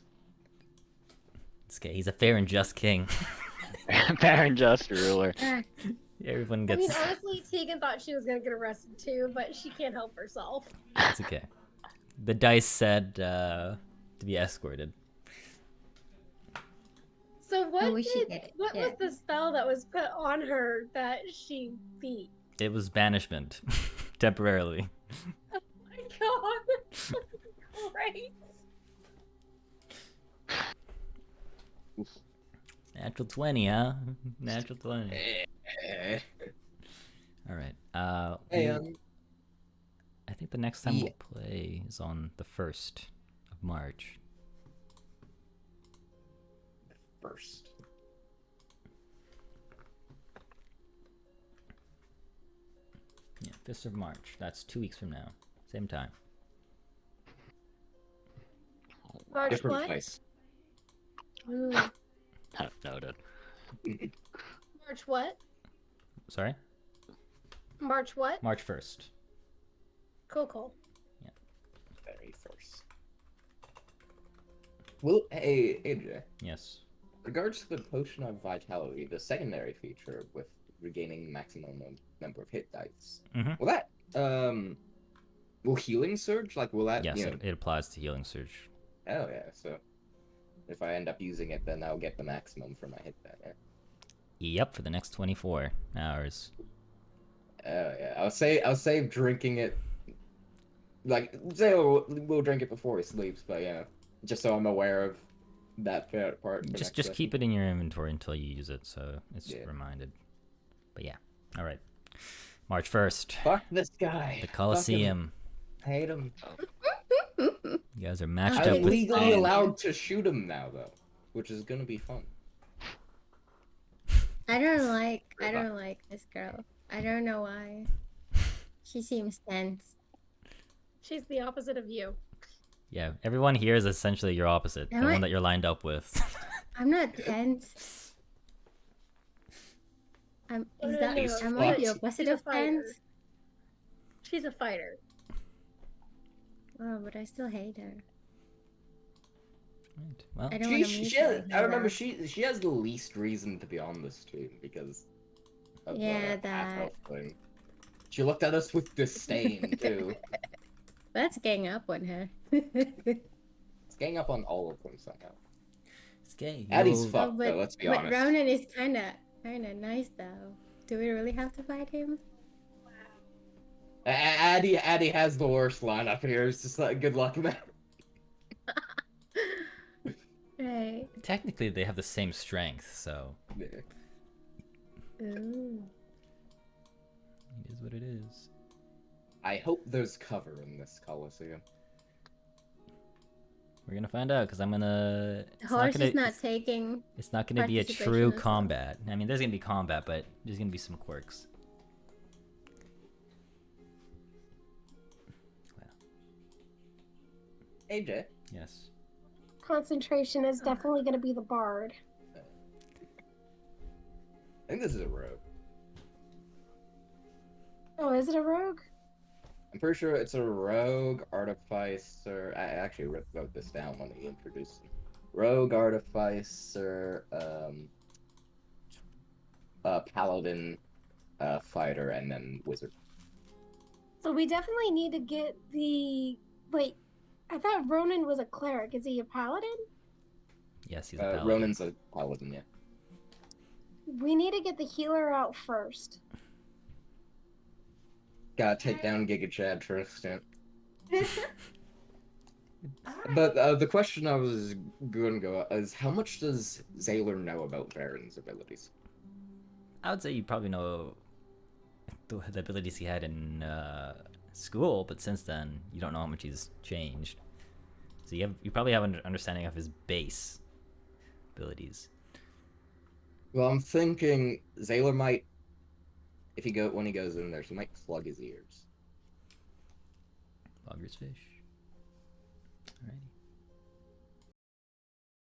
It's okay. He's a fair and just king. Fair and just ruler. Everyone I gets. mean, honestly, Tegan thought she was gonna get arrested too, but she can't help herself. It's okay. The dice said to be escorted. So what we should did get it, what yeah. was the spell that was put on her that she beat? It was banishment, temporarily. Oh my god! Great. Natural 20, huh? Natural 20. Eh. All right. Hey, I think the next time yeah. we'll play is on the 1st of March. First. Yeah, 1st of March. That's 2 weeks from now. Same time. March Different what? place. Ooh. Noted. March what? Sorry? March what? March 1st. Cool. Very first. Well, hey, AJ. Yes. Regards to the potion of vitality, the secondary feature with regaining maximum number of hit dice. Mhm. Will that will healing surge? Like, will that? Yes, You know, it applies to Healing Surge. oh yeah. So if I end up using it, then I'll get the maximum for my hit die. Yeah. Yep, for the next 24 hours. Oh yeah. I'll save drinking it. Like, say we'll drink it before he sleeps, but yeah, just so I'm aware of that part. For Just keep it in your inventory until you use it, so it's Yeah. reminded. But yeah, all right. March 1st, Fuck this guy. the Fuck him. Coliseum. Hate him. You guys are matched Okay, up I'm with. legally allowed to shoot him now, though, which is gonna be fun. I don't like this girl. I don't know why. She seems tense. She's the opposite of you. Yeah, everyone here is essentially your opposite, the Am one I- that you're lined up with. I'm not tense. No, Am I fucked. the opposite She's a of fighter. tense? She's a fighter. Oh, but I still hate her. Right, well, I don't want to meet her. I remember she has the least reason to be on this team because of Yeah, the half that. health thing. She looked at us with disdain too. Let's gang up on her. It's gang up on all of them somehow. it's gay. Addie's You'll- fucked though. Let's be but honest. Ronan is kinda nice though. Do we really have to fight him? Addie has the worst lineup here. It's just like good luck, man. Right. Technically, they have the same strength, so Yeah. Ooh. it is what it is. I hope there's cover in this Coliseum. We're gonna find out because I'm gonna. The horse is not taking. It's not gonna be a participation true as well. combat. I mean, there's gonna be combat, but there's gonna be some quirks. AJ. Yes. Concentration is definitely going to be the bard. I think this is a rogue. Oh, is it a rogue? I'm pretty sure it's a rogue artificer. I actually wrote this down when he introduced me. Rogue artificer, paladin, fighter, and then wizard. So we definitely need to get the... Wait, I thought Ronan was a cleric. Is he a paladin? Yes, he's a paladin. Ronan's a paladin, yeah. We need to get the healer out first. Gotta take down Giga Chad first. Yeah. But the question I was going to go is, how much does Zaylor know about Varen's abilities? I would say you probably know the abilities he had in school, but since then you don't know how much he's changed. So you probably have an understanding of his base abilities. Well, I'm thinking Zaylor might, when he goes in there, he might plug his ears. Bogger's fish. Alrighty.